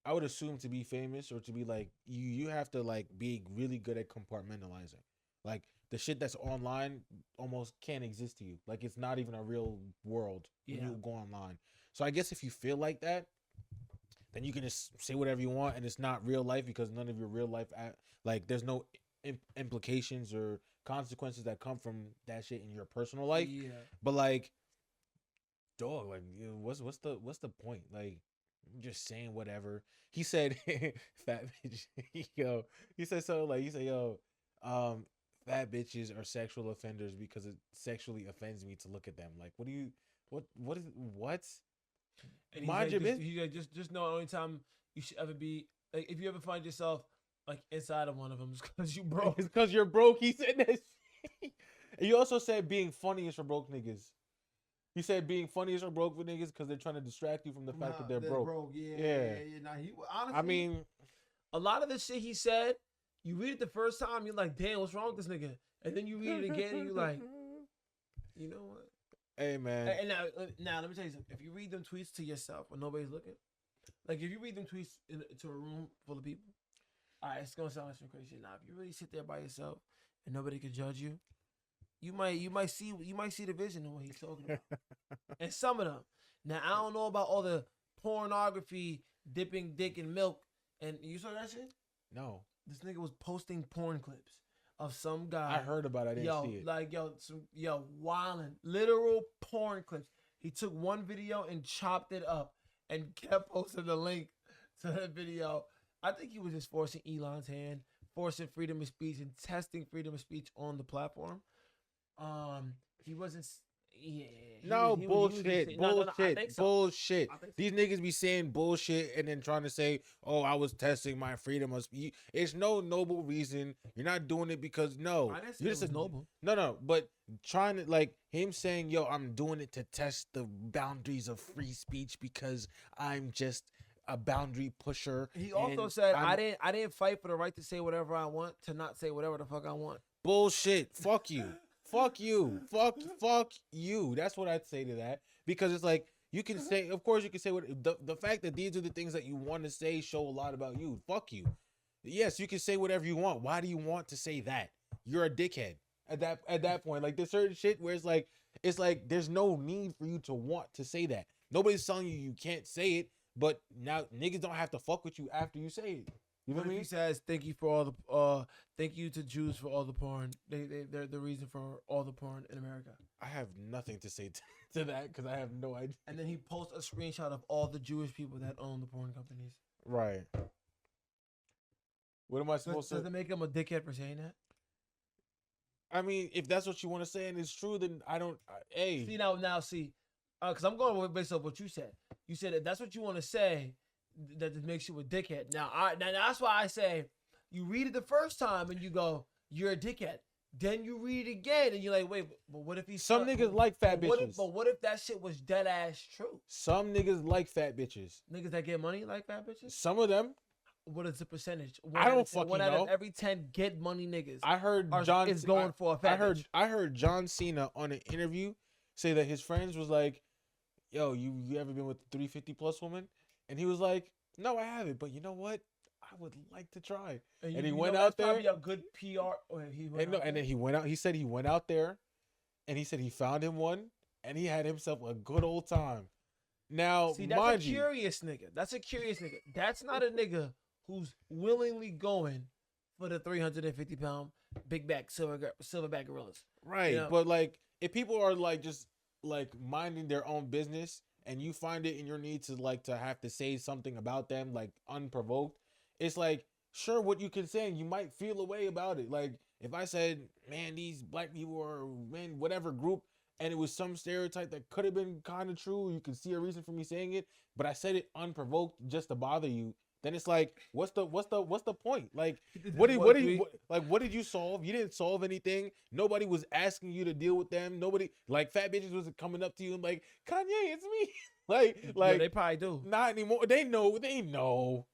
I would assume to be famous or to be like you have to like be really good at compartmentalizing. Like the shit that's online almost can't exist to you. Like it's not even a real world when you go online. So I guess if you feel like that, then you can just say whatever you want and it's not real life because none of your real life like there's no implications or consequences that come from that shit in your personal life. Yeah. But like, dog, like, you know, what's the point? Like, I'm just saying whatever. He said, fat bitch. Yo, he said so. Like, he said, yo, fat bitches are sexual offenders because it sexually offends me to look at them. Like, what? And mind your business. He just know the only time you should ever be like if you ever find yourself like inside of one of them, it's because you broke. It's because you're broke. He said that shit. And he also said being funny is for broke niggas. He said being funny is for broke for niggas because they're trying to distract you from the fact that they're broke. Yeah. Nah, honestly, I mean, a lot of the shit he said, you read it the first time, you're like, damn, what's wrong with this nigga? And then you read it again, and you're like, you know what? Hey, man. And now let me tell you something. If you read them tweets to yourself when nobody's looking, like if you read them tweets to a room full of people, all right, it's gonna sound like some crazy shit. Now, if you really sit there by yourself and nobody can judge you, you might see the vision of what he's talking about. And some of them. Now I don't know about all the pornography, dipping dick in milk, and you saw that shit? No. This nigga was posting porn clips of some guy. I heard about it. I didn't see it. Like wilding, literal porn clips. He took one video and chopped it up and kept posting the link to that video. I think he was just forcing Elon's hand, forcing freedom of speech and testing freedom of speech on the platform. He wasn't. Yeah. Bullshit. Bullshit. These niggas be saying bullshit and then trying to say, "Oh, I was testing my freedom of speech." It's no noble reason. You're not doing it because you're just noble. No. But trying to like him saying, "Yo, I'm doing it to test the boundaries of free speech because I'm just a boundary pusher." He also said, "I didn't fight for the right to say whatever I want, to not say whatever the fuck I want." Bullshit. Fuck you. Fuck you. Fuck you. That's what I'd say to that. Because it's like, you can say, of course you can say what the fact that these are the things that you want to say show a lot about you. Fuck you. Yes, you can say whatever you want. Why do you want to say that? You're a dickhead at that point. Like there's certain shit where it's like there's no need for you to want to say that. Nobody's telling you can't say it, but now niggas don't have to fuck with you after you say it. You know what I mean? He says, "Thank you for all the thank you to Jews for all the porn. They're the reason for all the porn in America." I have nothing to say to that because I have no idea. And then he posts a screenshot of all the Jewish people that own the porn companies. Right. What am I supposed to? Does it make him a dickhead for saying that? I mean, if that's what you want to say and it's true, then I don't. Hey. See because I'm going based off what you said. You said if that's what you want to say, that just makes you a dickhead. Now that's why I say you read it the first time and you go, you're a dickhead. Then you read it again and you're like, wait, but what if he's some niggas like fat bitches? But what if that shit was dead ass true? Some niggas like fat bitches. Niggas that get money like fat bitches? Some of them. What is the percentage? I don't fucking know. One out of every 10 get money niggas. I heard is going for a fat bitch. I heard John Cena on an interview say that his friends was like, "Yo, you ever been with a 350 plus woman?" And he was like, "No, I haven't, but you know what? I would like to try." And he went out there. Probably a good PR. And then he went out. He said he went out there, and he said he found him one, and he had himself a good old time. Now, see, that's a curious nigga. That's a curious nigga. That's not a nigga who's willingly going for the 350-pound big back silverback gorillas. Right, you know? But like, if people are like just like minding their own business and you find it in your need to like to have to say something about them like unprovoked, it's like sure what you can say and you might feel a way about it. Like if I said, man, these black people or man, whatever group, and it was some stereotype that could have been kind of true, you could see a reason for me saying it, but I said it unprovoked just to bother you. Then it's like, what's the point? Like, what did you solve? You didn't solve anything. Nobody was asking you to deal with them. Nobody like fat bitches was coming up to you and like, Kanye, it's me. like they probably do. Not anymore. They know.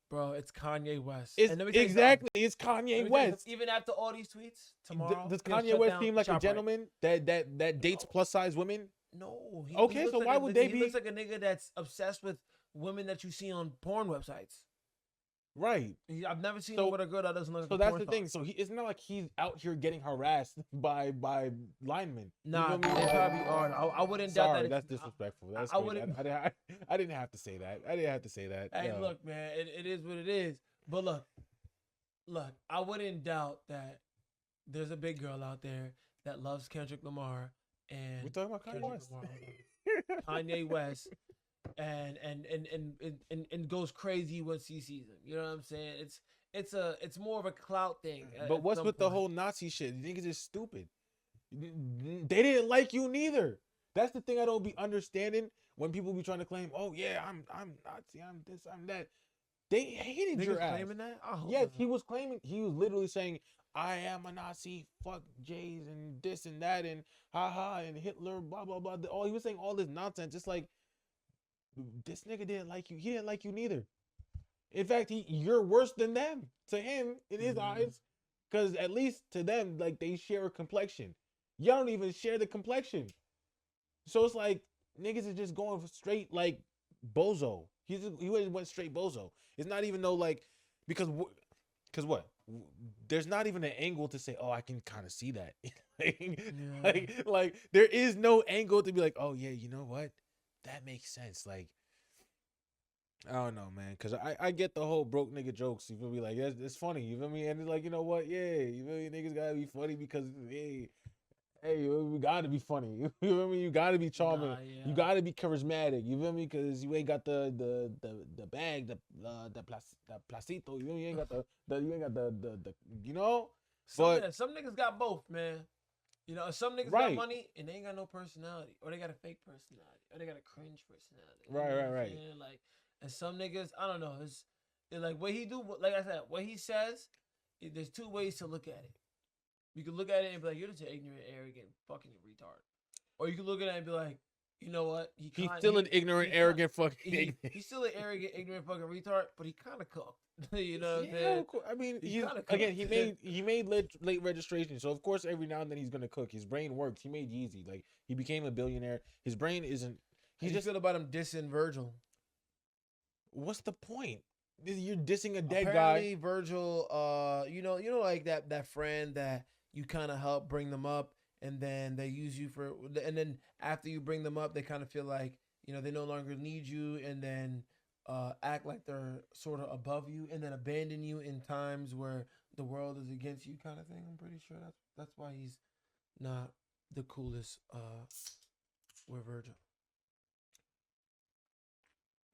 Bro, it's Kanye West. Exactly, it's Kanye West. Even after all these tweets tomorrow, does Kanye West seem like a gentleman that dates plus size women? No. Okay, so why would they be? He looks like a nigga that's obsessed with women that you see on porn websites. Right. I've never seen him with a girl that doesn't look like so a that's porn the thing. So it's not like he's out here getting harassed by linemen. Nah, you know they probably are. I wouldn't doubt that. That's disrespectful. That's I wouldn't. I didn't have to say that. I didn't have to say that. Hey, look, man, it is what it is. But look, I wouldn't doubt that there's a big girl out there that loves Kendrick Lamar and we're talking about Kanye West. Kanye West. And goes crazy once he sees him. You know what I'm saying? It's more of a clout thing. But what's with the whole Nazi shit? You niggas is stupid. They didn't like you neither. That's the thing I don't be understanding when people be trying to claim, oh yeah, I'm Nazi, I'm this, I'm that. They hated your ass. Claiming that? Yes, he was claiming. He was literally saying, I am a Nazi, fuck Jays and this and that and haha and Hitler, blah blah blah. He was saying all this nonsense. It's like, this nigga didn't like you. He didn't like you neither. In fact, you're worse than them to him in his eyes, because at least to them, like they share a complexion. Y'all don't even share the complexion. So it's like niggas is just going straight like bozo. He went straight bozo. It's not even no like because what? There's not even an angle to say, oh, I can kind of see that. like there is no angle to be like, oh yeah, you know what? That makes sense. Like, I don't know, man. Because I get the whole broke nigga jokes. You feel me? Like, it's funny. You feel me? And it's like, you know what? Yeah. You feel me? Niggas gotta be funny because, hey, we gotta be funny. You feel me? You gotta be charming. Yeah. You gotta be charismatic. You feel me? Because you ain't got the bag, the placito. You know, you ain't got the you know? Some niggas got both, man. You know, some niggas got money and they ain't got no personality, or they got a fake personality, or they got a cringe personality. Right. Like, and some niggas, I don't know. It's like what he do. Like I said, what he says. There's two ways to look at it. You can look at it and be like, "You're just an ignorant, arrogant, fucking retard," or you can look at it and be like, "You know what? He's still an ignorant, arrogant, fucking. He's still an arrogant, ignorant, fucking retard, but he kind of cooked." You know what I'm saying? Of course. I mean, he made late registration, so of course every now and then he's gonna cook. His brain works. He made Yeezy. Like he became a billionaire. His brain isn't. He's just feel about him dissing Virgil. What's the point? You're dissing a dead Apparently, guy. Virgil, you know, like that friend that you kind of help bring them up, and then they use you for, and then after you bring them up, they kind of feel like, you know, they no longer need you, and then act like they're sort of above you, and then abandon you in times where the world is against you, kind of thing. I'm pretty sure that's why he's not the coolest with Virgil.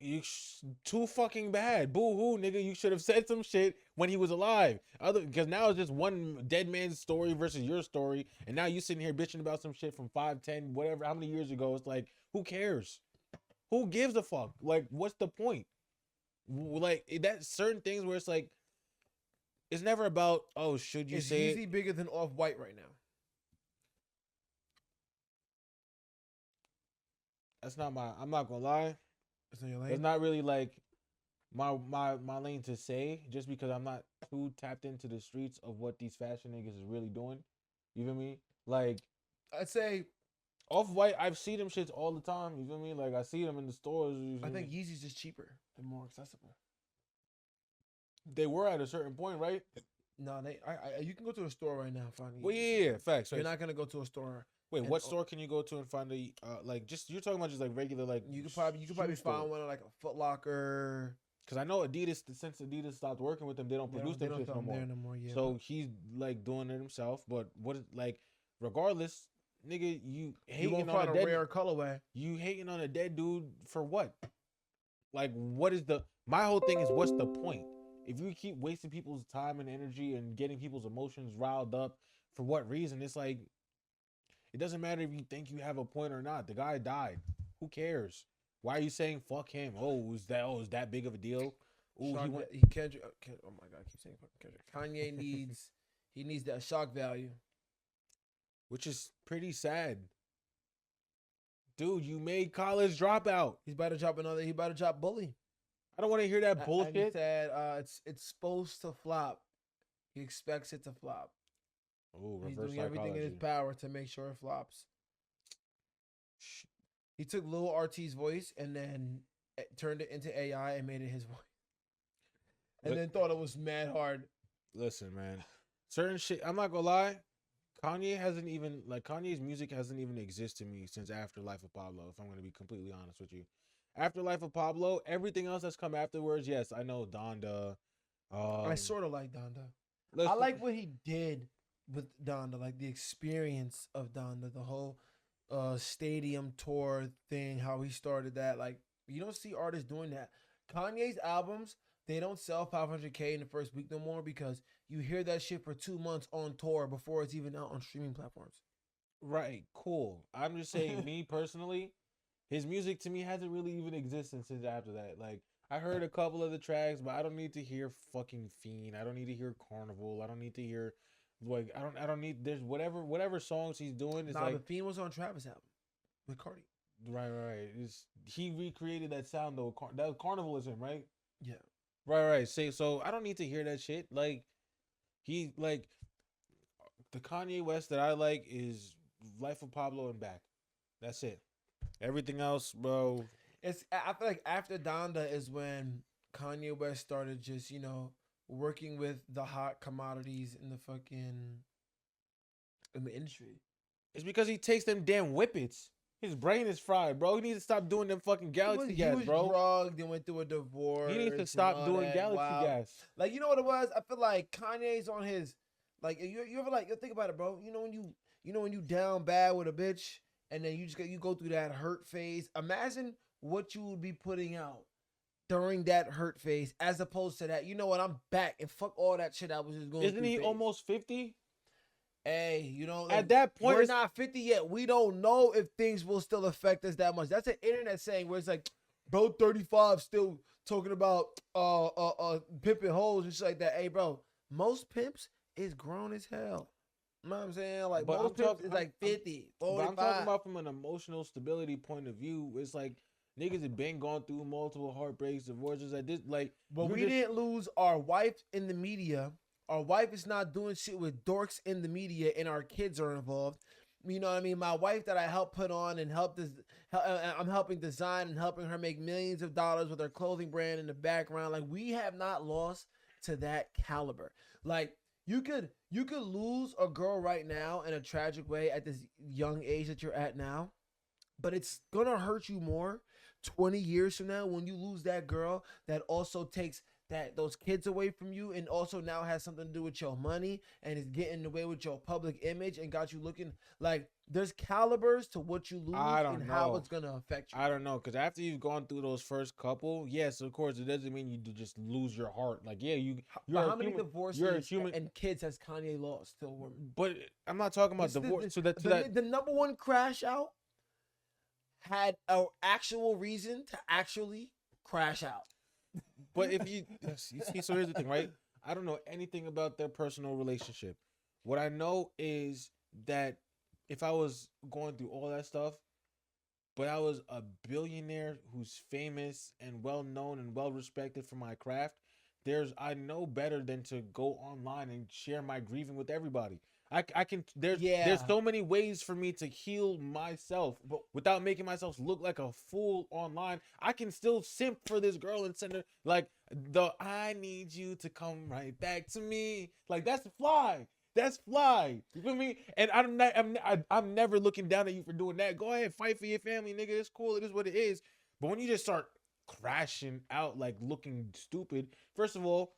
You too fucking bad. Boo hoo, nigga. You should have said some shit when he was alive. Because now it's just one dead man's story versus your story, and now you sitting here bitching about some shit from 5, 10, whatever, how many years ago. It's like, who cares? Who gives a fuck? Like, what's the point? Like, that's certain things where it's like, it's never about, oh, should you say it? Is Yeezy bigger than Off-White right now? That's not I'm not gonna lie. It's not your lane? It's not really like my lane to say, just because I'm not too tapped into the streets of what these fashion niggas is really doing. You feel me? Like, I'd say Off-White, I've seen them shits all the time. You feel me? Like, I see them in the stores. I think Yeezy's just cheaper and more accessible. They were at a certain point, right? No, you can go to a store right now and find Yeezy. Well, yeah, facts. You're not gonna go to a store. Wait, what store can you go to and find a like, just, you're talking about just like regular, like, you could probably find one at like a Foot Locker. Because I know Adidas, since Adidas stopped working with them, they don't produce them shit no more. Yeah. So he's like doing it himself. But what, like, regardless, nigga, you You won't hating on find a a dead. rare colorway. You hating on a dead dude for what? Like, what is the? My whole thing is, what's the point? If you keep wasting people's time and energy and getting people's emotions riled up, for what reason? It's like, it doesn't matter if you think you have a point or not. The guy died. Who cares? Why are you saying fuck him? Oh, is that big of a deal? Oh, he Shock. went. Kendrick. Oh my god, I keep saying fucking Kendrick. Kanye needs. He needs that shock value. Which is pretty sad. Dude, you made College Dropout. He's about to drop another. He about to drop Bully. I don't want to hear that And he bullshit. said it's supposed to flop. He expects it to flop. Oh, He's reverse doing everything in his psychology. power to make sure it flops. He took Lil RT's voice and then turned it into AI and made it his voice. And then thought it was mad hard. Listen, man. Certain shit, I'm not gonna lie. Kanye's music hasn't even existed to me since After Life of Pablo, if I'm gonna be completely honest with you. After Life of Pablo, everything else that's come afterwards, yes, I know Donda. I sort of like Donda. I listen, like what he did with Donda, like the experience of Donda, the whole stadium tour thing, how he started that. Like, you don't see artists doing that. Kanye's albums, they don't sell 500K in the first week no more because you hear that shit for 2 months on tour before it's even out on streaming platforms. right, cool. I'm just saying, me personally, his music to me hasn't really even existed since after that. Like, I heard a couple of the tracks, but I don't need to hear fucking Fiend. I don't need to hear Carnival. I don't need to hear like I don't need there's whatever songs he's doing is like the Fiend was on Travis' album with Cardi. right. He recreated that sound though. That was Carnivalism, right? Yeah. Right. So I don't need to hear that shit. Like he like the Kanye West that I like is Life of Pablo and Back. That's it. Everything else, bro. I feel like after Donda is when Kanye West started just, working with the hot commodities in the industry. It's because he takes them damn whippets. His brain is fried, bro. He needs to stop doing them fucking galaxy gas, He was bro. drugged and went through a divorce. He needs to stop doing galaxy gas. Like, you know what it was? I feel like Kanye's on his, like, you ever like, you think about it, bro. When you down bad with a bitch and then you go through that hurt phase. Imagine what you would be putting out during that hurt phase, as opposed to that. You know what? I'm back and fuck all that shit I was just going. Isn't he almost 50? Hey, at that point, we're not 50 yet. We don't know if things will still affect us that much. That's an internet saying where it's like, bro, 35 still talking about pimping hoes and shit like that. Hey, bro, most pimps is grown as hell. You know what I'm saying? Like, but most pimps is like 50, 45. But I'm talking about from an emotional stability point of view. It's like niggas have been going through multiple heartbreaks, divorces. At this, like, but we didn't lose our wife in the media. Our wife is not doing shit with dorks in the media, and our kids are involved. You know what I mean? My wife that I helped put on and I'm helping design and helping her make millions of dollars with her clothing brand in the background. Like, we have not lost to that caliber. Like, you could lose a girl right now in a tragic way at this young age that you're at now, but it's gonna hurt you more 20 years from now when you lose that girl that also takes those kids away from you and also now has something to do with your money and is getting in the way with your public image and got you looking like there's calibers to what you lose and how it's going to affect you. I don't know, because after you've gone through those first couple, yes, of course, it doesn't mean you just lose your heart. Like, yeah, you're how many divorces and kids has Kanye lost to women? But I'm not talking about divorce. The number one crash out had an actual reason to actually crash out. But if you see, so here's the thing, right? I don't know anything about their personal relationship. What I know is that if I was going through all that stuff, but I was a billionaire who's famous and well known and well respected for my craft, I know better than to go online and share my grieving with everybody. I can there's so many ways for me to heal myself, but without making myself look like a fool online. I can still simp for this girl and send her like I need you to come right back to me. Like, that's fly. That's fly. You feel me? And I'm never looking down at you for doing that. Go ahead, fight for your family, nigga. It's cool. It is what it is. But when you just start crashing out, like looking stupid, first of all,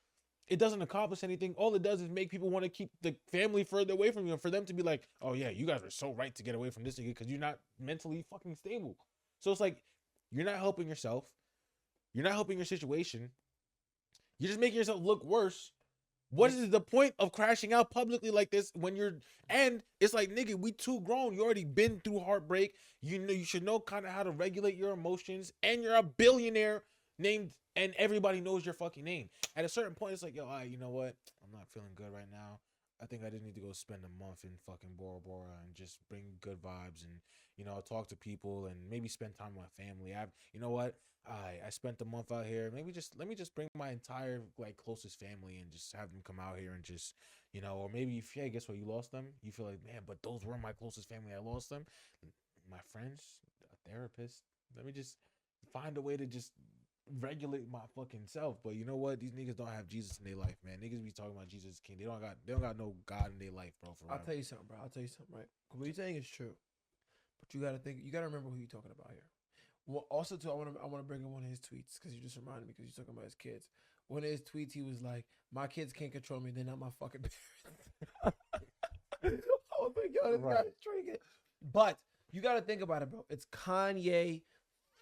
it doesn't accomplish anything. All it does is make people want to keep the family further away from you, and for them to be like, oh yeah, you guys are so right to get away from this nigga because you're not mentally fucking stable. So it's like you're not helping yourself. You're not helping your situation. You're just making yourself look worse. What is the point of crashing out publicly like this when you're, and it's like, nigga, we too grown. You already been through heartbreak. You know, you should know kind of how to regulate your emotions, and you're a billionaire named, and everybody knows your fucking name. At a certain point, it's like, yo, you know what? I'm not feeling good right now. I think I just need to go spend a month in fucking Bora Bora and just bring good vibes and, you know, talk to people and maybe spend time with my family. You know what? I spent a month out here. Let me just bring my entire like closest family and just have them come out here and just, you know, or maybe if, yeah, guess what, you lost them. You feel like, man, but those were my closest family. I lost them. My friends, a therapist. Let me just find a way to just regulate my fucking self. But you know what? These niggas don't have Jesus in their life, man. Niggas be talking about Jesus King. They don't got no God in their life, bro. For real. I'll tell you something, bro. I'll tell you something, right? What you're saying is true, but you gotta think. You gotta remember who you're talking about here. Well, also too, I want to bring in one of his tweets because you just reminded me because you're talking about his kids. One of his tweets, he was like, "My kids can't control me. They're not my fucking parents." I was like, "Yo, this guy's intriguing." But you got to think about it, bro. It's Kanye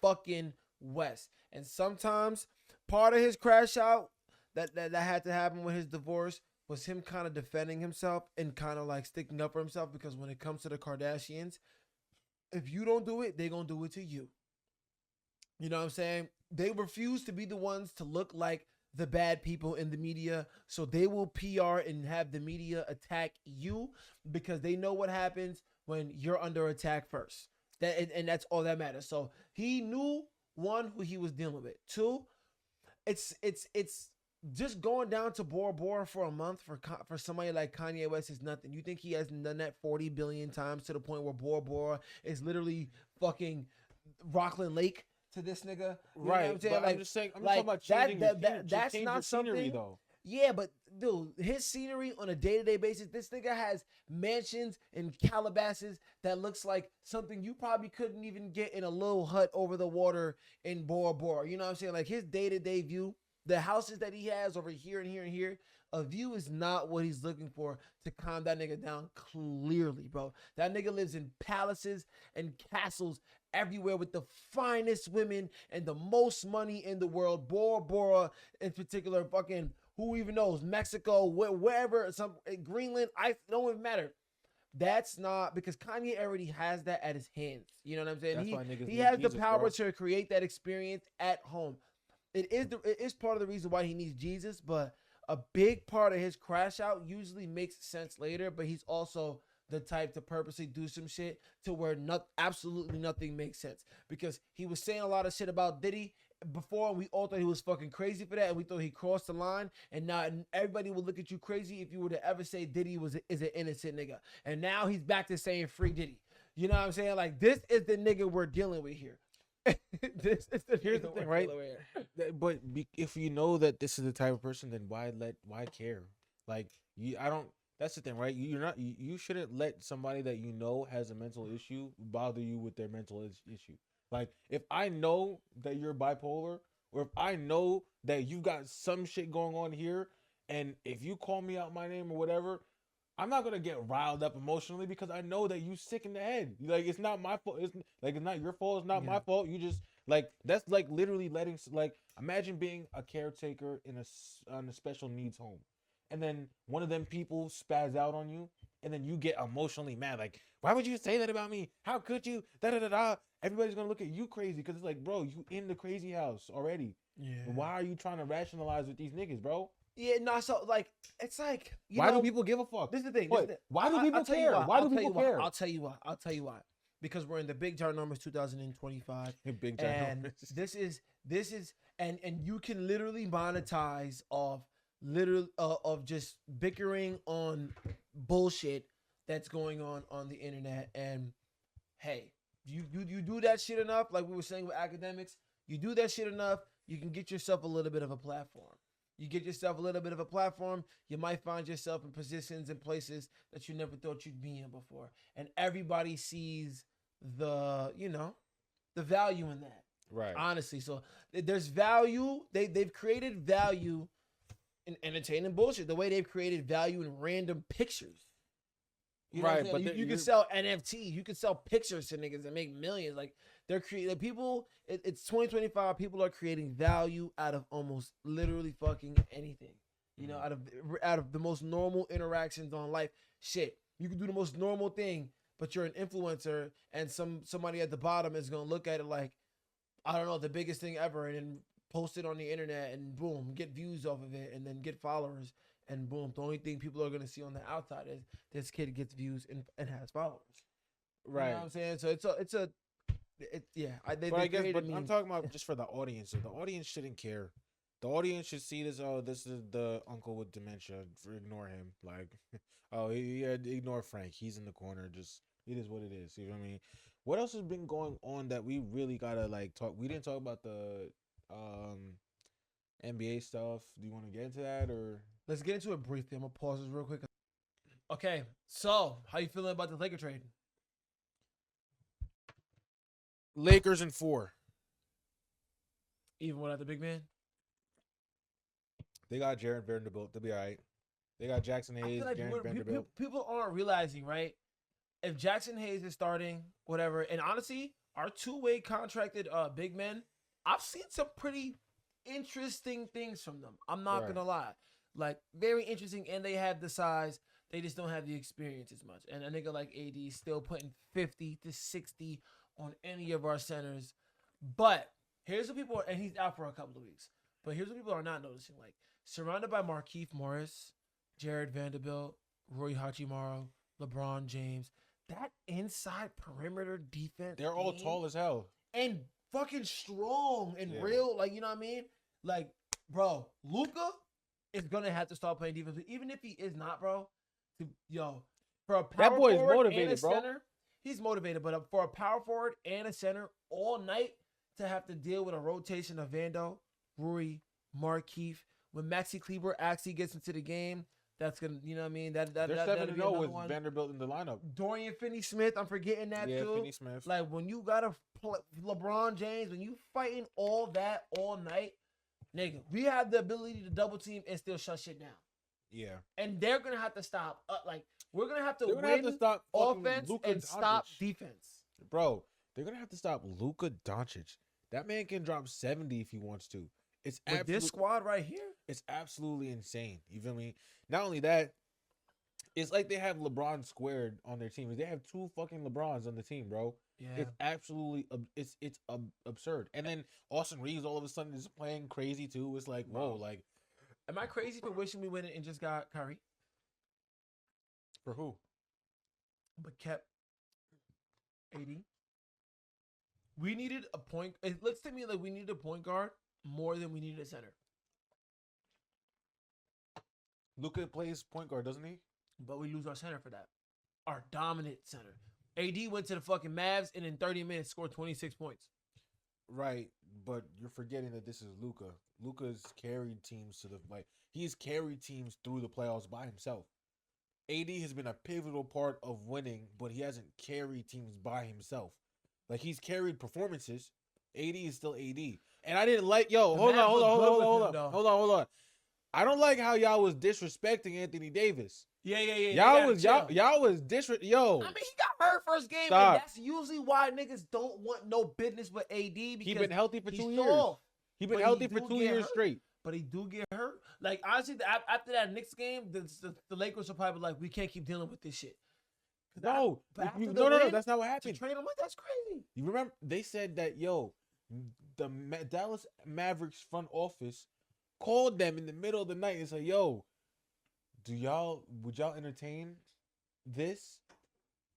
fucking West, and sometimes part of his crash out that had to happen with his divorce was him kind of defending himself and kind of like sticking up for himself because when it comes to the Kardashians, if you don't do it, they're gonna do it to you. You know what I'm saying? They refuse to be the ones to look like the bad people in the media. So they will PR and have the media attack you because they know what happens when you're under attack first. And that's all that matters. So he knew, one, who he was dealing with. Two, it's just going down to Bora Bora for a month for somebody like Kanye West is nothing. You think he hasn't done that 40 billion times to the point where Bora Bora is literally fucking Rockland Lake to this nigga, you right? Know what I'm saying? But like, I'm just saying, I'm like talking about changing that's not scenery, something. though. Yeah, but dude, his scenery on a day-to-day basis, this nigga has mansions in Calabasas that looks like something you probably couldn't even get in a little hut over the water in Bora Bora. You know what I'm saying? Like his day-to-day view, the houses that he has over here and here and here, a view is not what he's looking for to calm that nigga down clearly, bro. That nigga lives in palaces and castles everywhere with the finest women and the most money in the world. Bora Bora in particular, fucking who even knows, Mexico, wherever, some Greenland, don't even matter. That's not because Kanye already has that at his hands. You know what I'm saying? That's why niggas He need has Jesus, the power bro. to create that experience at home. It is part of the reason why he needs Jesus, but a big part of his crash out usually makes sense later, but he's also the type to purposely do some shit to where absolutely nothing makes sense. Because he was saying a lot of shit about Diddy before, and we all thought he was fucking crazy for that, and we thought he crossed the line, and now everybody would look at you crazy if you were to ever say Diddy is an innocent nigga. And now he's back to saying free Diddy. You know what I'm saying? Like, this is the nigga we're dealing with here. Here's the thing, right? But if you know that this is the type of person, then why care? Like, that's the thing, right? You shouldn't let somebody that you know has a mental issue bother you with their mental issue. Like, if I know that you're bipolar, or if I know that you've got some shit going on here, and if you call me out my name or whatever, I'm not gonna get riled up emotionally because I know that you sick in the head. Like, it's not my fault. It's not your fault. It's not my fault. You just that's like literally letting imagine being a caretaker on a special needs home, and then one of them people spaz out on you, and then you get emotionally mad. Like, why would you say that about me? How could you? Da da da da. Everybody's gonna look at you crazy because it's like, bro, you in the crazy house already. Yeah. Why are you trying to rationalize with these niggas, bro? Yeah, no, so like it's like why do people give a fuck? This is the thing. Why do people care? Why do people care? I'll tell you why. Because we're in the big jar numbers 2025. Big jar numbers. This is and you can literally monetize of just bickering on bullshit that's going on the internet. And hey, you do that shit enough, like we were saying with academics, you do that shit enough, you can get yourself a little bit of a platform. You get yourself a little bit of a platform, you might find yourself in positions and places that you never thought you'd be in before. And everybody sees the value in that. Right. Honestly. So there's value. They've created value and entertaining bullshit. The way they've created value in random pictures. You know Right, what I'm saying? but You can sell NFTs. You can sell pictures to niggas and make millions. Like they're creating people. It's 2025. People are creating value out of almost literally fucking anything. You know, out of the most normal interactions on life. Shit, you can do the most normal thing, but you're an influencer, and somebody at the bottom is gonna look at it like, I don't know, the biggest thing ever, and then post it on the internet, and boom, get views off of it, and then get followers, and boom, the only thing people are gonna see on the outside is this kid gets views and has followers. right. You know what I'm saying? So But I guess, but I'm talking about just for the audience. So the audience shouldn't care. The audience should see this. Oh, this is the uncle with dementia. Ignore him. Like, oh, ignore Frank. He's in the corner. Just it is what it is. You know what I mean? What else has been going on that we really gotta like talk? We didn't talk about the NBA stuff. Do you want to get into that or? Let's get into it briefly. I'm gonna pause this real quick. Okay, so how you feeling about the Laker trade? Lakers in 4. Even without the big man? They got Jared Vanderbilt. They'll be all right. They got Jackson I Hayes, feel like Jared Vanderbilt. people aren't realizing, right? If Jackson Hayes is starting, whatever, and honestly, our two-way contracted big men, I've seen some pretty interesting things from them. I'm not gonna lie, like very interesting, and they have the size. They just don't have the experience as much. And a nigga like AD is still putting 50 to 60 on any of our centers. But here's what people are, and he's out for a couple of weeks. But here's what people are not noticing: like surrounded by Markieff Morris, Jared Vanderbilt, Roy Hachimura, LeBron James. That inside perimeter defense. They're all tall as hell. And fucking strong and real. Like, you know what I mean? Like, bro, Luka is going to have to start playing defense. Even if he is not, bro. For a power that boy is forward motivated, and a bro. center, he's motivated. But for a power forward and a center all night to have to deal with a rotation of Vando, Rui, Markieff. When Maxi Kleber actually gets into the game, that's gonna, you know what I mean? They're 7-0 with Vanderbilt in the lineup. Dorian Finney-Smith, I'm forgetting that too. Yeah, Finney-Smith. Like when you gotta play LeBron James, when you fighting all that all night, nigga, we have the ability to double team and still shut shit down. Yeah, and they're gonna have to stop. Like we're gonna have to win offense and stop defense, bro. They're gonna have to stop Luka Doncic. That man can drop 70 if he wants to. It's with this squad right here. It's absolutely insane. You feel me? Not only that, it's like they have LeBron squared on their team. They have 2 fucking LeBrons on the team, bro. Yeah, it's absolutely it's absurd. And then Austin Reeves all of a sudden is playing crazy too. It's like, whoa, like, am I crazy for wishing we went and just got Kyrie? For who? But kept AD. We needed a point. It looks to me like we needed a point guard more than we needed a center. Luka plays point guard, doesn't he? But we lose our center for that. Our dominant center. AD went to the fucking Mavs and in 30 minutes scored 26 points. Right, but you're forgetting that this is Luka. Luka's carried teams to the he's carried teams through the playoffs by himself. AD has been a pivotal part of winning, but he hasn't carried teams by himself. Like he's carried performances. AD is still AD. And I didn't like hold on. I don't like how y'all was disrespecting Anthony Davis. Yeah. Y'all was disrespecting. I mean, he got hurt first game, and that's usually why niggas don't want no business with AD because he been healthy for 2 years. He been healthy for 2 years straight. But he do get hurt. Like honestly, after that Knicks game, the Lakers will probably be like, we can't keep dealing with this shit. No, that's not what happened. Trade him, like, that's crazy. You remember they said that the Dallas Mavericks front office called them in the middle of the night and said, "Yo, would y'all entertain this?"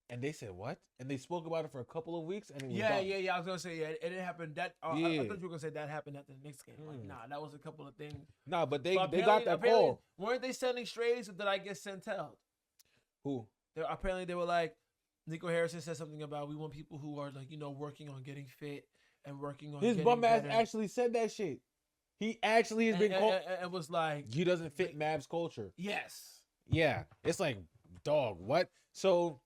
And they said, "What?" And they spoke about it for a couple of weeks, and it was done. I was gonna say it didn't happen. That I thought you were gonna say that happened at the Knicks game. Like, nah, that was a couple of things. Nah, but they got that call. Weren't they sending strays, or did I get sent out? Who? Apparently they were like, Nico Harrison said something about we want people who are like working on getting fit and working on. His bum ass actually said that shit. He actually has been called. And was like, he doesn't fit Mavs culture. Yes. Yeah, it's like, dog, what? So,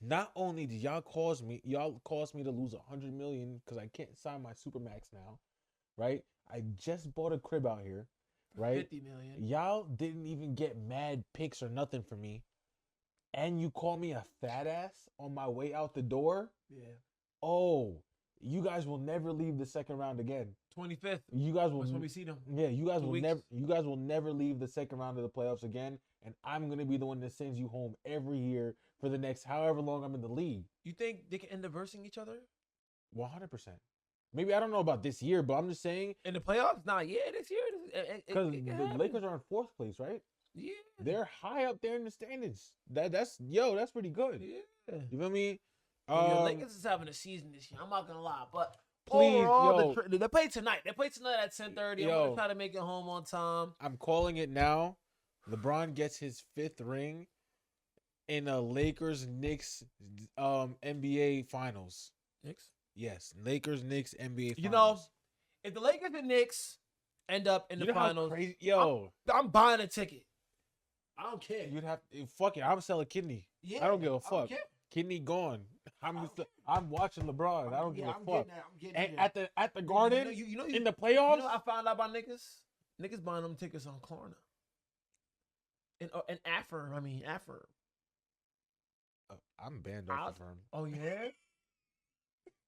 not only did y'all cause me to lose $100 million because I can't sign my Supermax now, right? I just bought a crib out here. right? 50 million. Y'all didn't even get mad picks or nothing for me, and you call me a fat ass on my way out the door. Yeah. Oh, you guys will never leave the second round again. 25th. You guys will. That's when we see them. Yeah, you guys 2 will weeks. never. You guys will never leave the second round of the playoffs again, and I'm gonna be the one that sends you home every year for the next however long I'm in the league. You think they can end up versing each other 100%. Maybe I don't know about this year, but I'm just saying in the playoffs? Nah, yeah, this year. because the Lakers are in fourth place, right? Yeah. They're high up there in the standings. That's pretty good. Yeah. You feel me? The Lakers is having a season this year. I'm not gonna lie, but please, overall, they play tonight. They play tonight at 10:30. I'm Yo. gonna try to make it home on time. I'm calling it now. LeBron gets his 5th ring in a Lakers-Knicks NBA Finals. Knicks. Yes, Lakers-Knicks NBA Finals. You know, if the Lakers and Knicks end up in the finals, crazy, I'm buying a ticket. I don't care. You'd have fuck it. I'm selling kidney. Yeah, I don't give a I don't fuck. care. Kidney gone. I'm watching LeBron. I don't give a fuck. I'm getting And that. at the Garden in the playoffs. You know, I found out about niggas. Niggas buying them tickets on Klarna. And Affer. I'm banned off the firm. Oh yeah.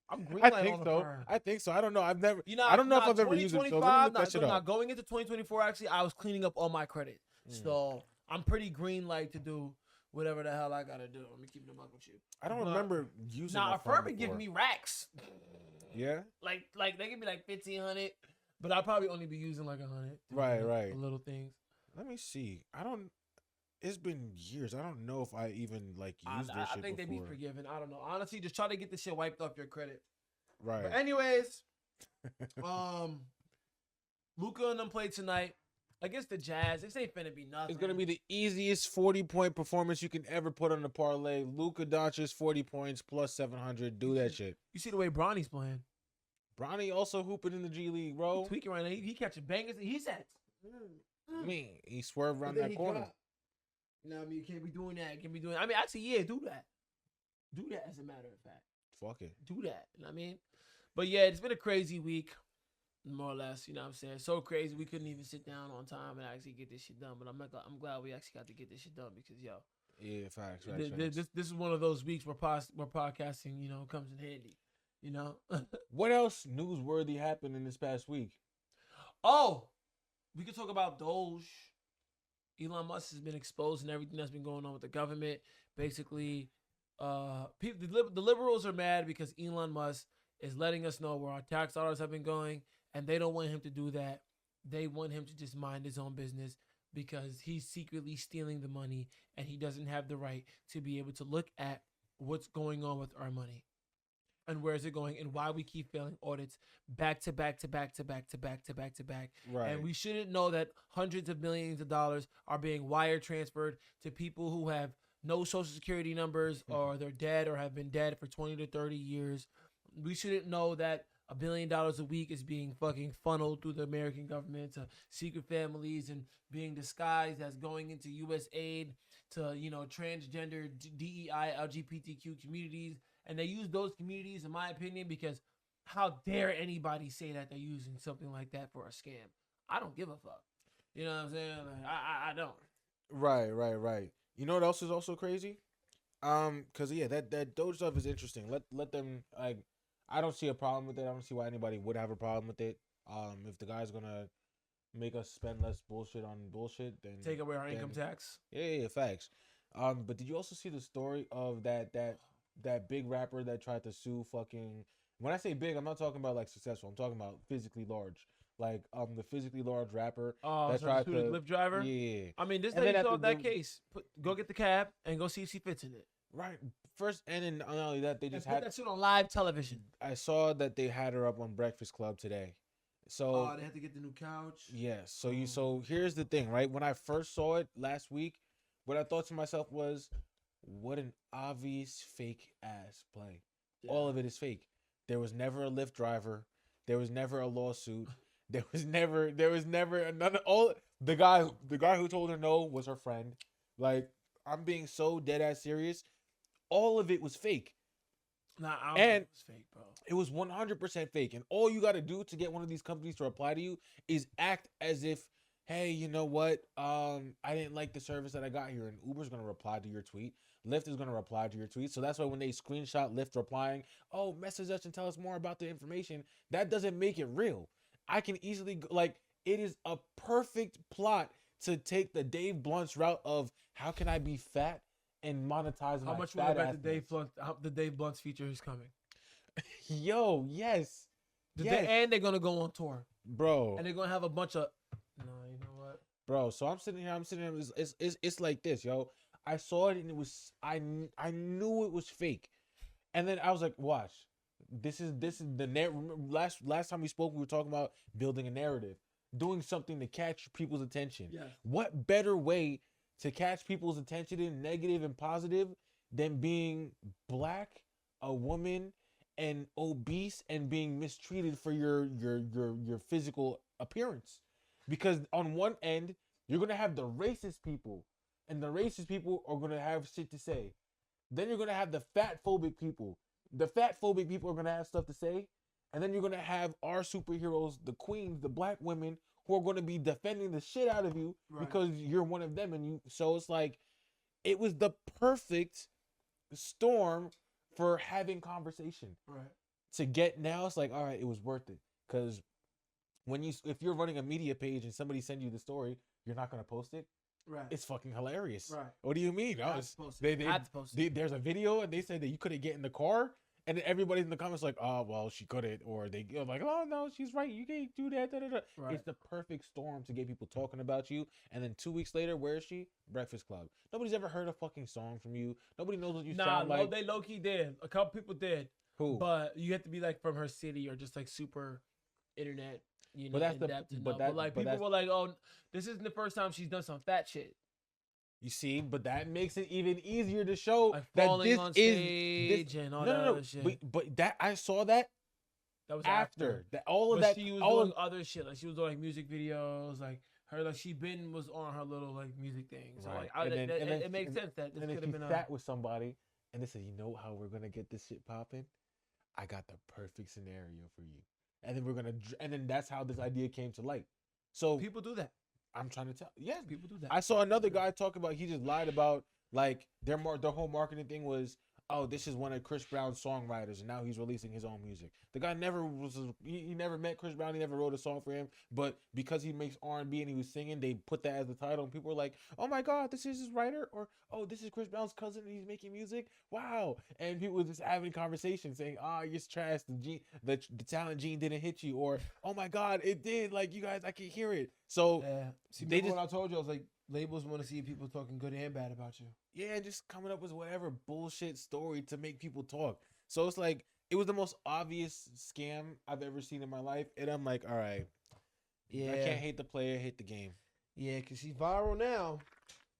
I'm green I light think on the so. firm. I think so. I don't know. I've never. You know, I don't know if I've ever used it. So let me look that shit up. Going into 2024, actually, I was cleaning up all my credit, so I'm pretty green light to do whatever the hell I gotta do. Let me keep the mug with you. I don't remember using. Nah, Affirm would give me racks. Yeah. Like they give me like 1,500, but I'll probably only be using like 100. Right. For little things. Let me see. I don't. It's been years. I don't know if I even like used this shit I think before. they be forgiven. I don't know. Honestly, just try to get this shit wiped off your credit. Right. But anyways, Luka and them play tonight against the Jazz. This ain't finna be nothing. It's gonna be the easiest 40-point performance you can ever put on the parlay. Luka Doncic's 40 points plus 700. Do that shit. You see the way Bronny's playing. Bronny also hooping in the G League, bro. He tweaking right now. He catching bangers. He said, He swerved around that corner. No, I mean, you can't be doing that. I mean, actually, yeah, do that. Do that as a matter of fact. Fuck it. Do that. You know what I mean? But yeah, it's been a crazy week, more or less. You know what I'm saying? So crazy we couldn't even sit down on time and actually get this shit done. But I'm glad we actually got to get this shit done because, yo. Yeah, facts. This is one of those weeks where podcasting, you know, comes in handy. You know? What else newsworthy happened in this past week? Oh, we could talk about Doge. Elon Musk has been exposed and everything that's been going on with the government. Basically, the liberals are mad because Elon Musk is letting us know where our tax dollars have been going, and they don't want him to do that. They want him to just mind his own business because he's secretly stealing the money, and he doesn't have the right to be able to look at what's going on with our money. And where is it going, and why we keep failing audits back to back. Right. And we shouldn't know that hundreds of millions of dollars are being wire transferred to people who have no social security numbers or they're dead or have been dead for 20 to 30 years. We shouldn't know that $1 billion a week is being fucking funneled through the American government to secret families and being disguised as going into U.S. aid to, you know, transgender, DEI, LGBTQ communities. And they use those communities, in my opinion, because how dare anybody say that they're using something like that for a scam? I don't give a fuck. You know what I'm saying? Like, I don't. Right. You know what else is also crazy? Cause yeah, that Doge stuff is interesting. Let them, like, I don't see a problem with it. I don't see why anybody would have a problem with it. If the guy's gonna make us spend less bullshit on bullshit, then take away our income tax. Yeah, facts. But did you also see the story of that big rapper that tried to sue fucking? When I say big, I'm not talking about like successful. I'm talking about physically large. Like the physically large rapper that tried to Lyft driver. Yeah. I mean, this lady solved that case. Go get the cab and go see if she fits in it. Right. First, and then not only that, they just had that shit on live television. I saw that they had her up on Breakfast Club today. So they had to get the new couch. Yes. Yeah, so here's the thing, right? When I first saw it last week, what I thought to myself was, what an obvious fake ass play. Yeah. All of it is fake. There was never a Lyft driver. There was never a lawsuit. There was never another. The guy who told her no was her friend. Like, I'm being so dead ass serious. All of it was fake. Nah, I don't think it was fake, bro. It was 100% fake. And all you got to do to get one of these companies to reply to you is act as if hey, you know what? I didn't like the service that I got here, and Uber's gonna reply to your tweet. Lyft is gonna reply to your tweet. So that's why when they screenshot Lyft replying, oh, message us and tell us more about the information, that doesn't make it real. I can easily like it is a perfect plot to take the Dave Blunt's route of how can I be fat and monetize How my much you fat want to bet ass. the Dave Blunt's feature is coming? Yo, yes, yes, And they're gonna go on tour, bro. and they're gonna have a bunch of. No, you know what? Bro, so I'm sitting here. It's like this, yo. I saw it and it was I knew it was fake, and then I was like, watch, this is the last time we spoke, we were talking about building a narrative, doing something to catch people's attention. Yes. What better way to catch people's attention in negative and positive than being black, a woman, and obese and being mistreated for your physical appearance? Because on one end, you're gonna have the racist people, and the racist people are gonna have shit to say. Then you're gonna have the fat phobic people. The fat phobic people are gonna have stuff to say, and then you're gonna have our superheroes, the queens, the black women, who are gonna be defending the shit out of you because you're one of them, and you. So it's like, it was the perfect storm for having conversation. Right. To get now, it's like, all right, it was worth it because if you're running a media page and somebody sends you the story, you're not gonna post it. Right. It's fucking hilarious. Right. What do you mean? I had to post it. There's a video and they said that you couldn't get in the car, and then everybody in the comments like, oh well, she couldn't, or they like, oh no, she's right, you can't do that. Da, da, da. Right. It's the perfect storm to get people talking about you, and then 2 weeks later, where is she? Breakfast Club. Nobody's ever heard a fucking song from you. Nobody knows what you sound like. They low key did. A couple people did. Who? But you have to be like from her city or just like super internet. You know, But that's in the- depth to but know. that- But like but people that's- were like, "Oh, this isn't the first time she's done some fat shit, You see, but that makes it even easier to show like that falling this on is stage and all no, that no, no. other shit." But that I saw that That was after that all of But that she was all doing of, other shit. Like she was doing like music videos. Like her, like was on her little like music thing. So Right. like And then- and then it makes she- sense that this and then could she have been sat with somebody and they said, you know how we're gonna get this shit popping? I got the perfect scenario for you, and then that's how this idea came to light. So people do that. I'm trying to tell. Yes, People do that. I saw another guy talk about he just lied about like their whole marketing thing was, oh, this is one of Chris Brown's songwriters and now he's releasing his own music. The guy never he never met Chris Brown, he never wrote a song for him, but because he makes R&B and he was singing, they put that as the title and people were like, oh my god, this is his writer, or oh, this is Chris Brown's cousin and he's making music. Wow. And people were just having conversations saying, you're trash, the talent gene didn't hit you, or oh my god, it did, like you guys, I can hear it. So Yeah. See, they when I told you, I was like, labels want to see people talking good and bad about you. yeah, just coming up with whatever bullshit story to make people talk. So it's like, it was the most obvious scam I've ever seen in my life. And I'm like, all right, Yeah. I can't hate the player, hate the game. Yeah, because she's viral now.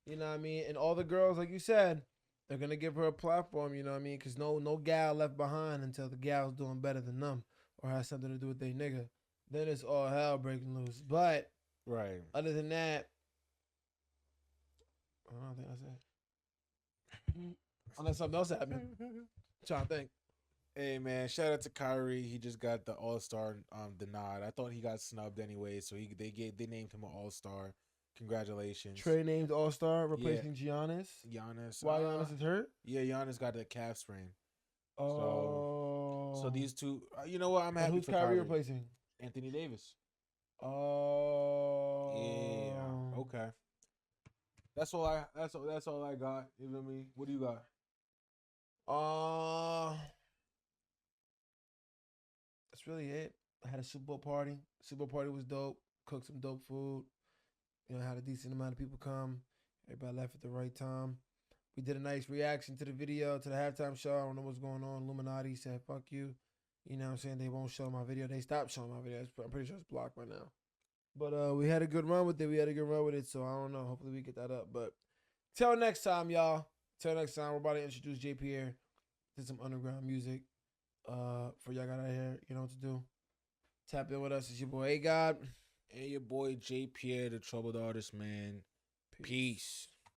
You know what I mean? And all the girls, like you said, they're going to give her a platform, you know what I mean? Because no gal left behind until the gal's doing better than them or has something to do with their nigga. Then it's all hell breaking loose. But Right. other than that, I don't think that's it. Unless something else happened. Trying to think. Hey man, shout out to Kyrie. He just got the All-Star denied. I thought he got snubbed anyway, so they named him an All-Star. Congratulations. Trey named All-Star, replacing Giannis. Giannis. Why Giannis is hurt? Yeah, Giannis got a calf sprain. Oh. So these two, you know what? I'm happy who's for Kyrie Kyrie. replacing? Anthony Davis. Oh. Yeah. Okay. That's all I got. You know me? What do you got? That's really it. I had a Super Bowl party. Super Bowl party was dope. Cooked some dope food. You know, had a decent amount of people come. Everybody left at the right time. We did a nice reaction to the video, to the halftime show. I don't know what's going on. Illuminati said, fuck you. You know what I'm saying? They won't show my video. They stopped showing my video. I'm pretty sure it's blocked by now. But we had a good run with it. So I don't know. Hopefully we get that up. But till next time, y'all. Till next time, we're about to introduce J. Pierre to some underground music. For y'all got out here, you know what to do. Tap in with us. It's your boy A God. And your boy J. Pierre, the troubled artist, man. Peace.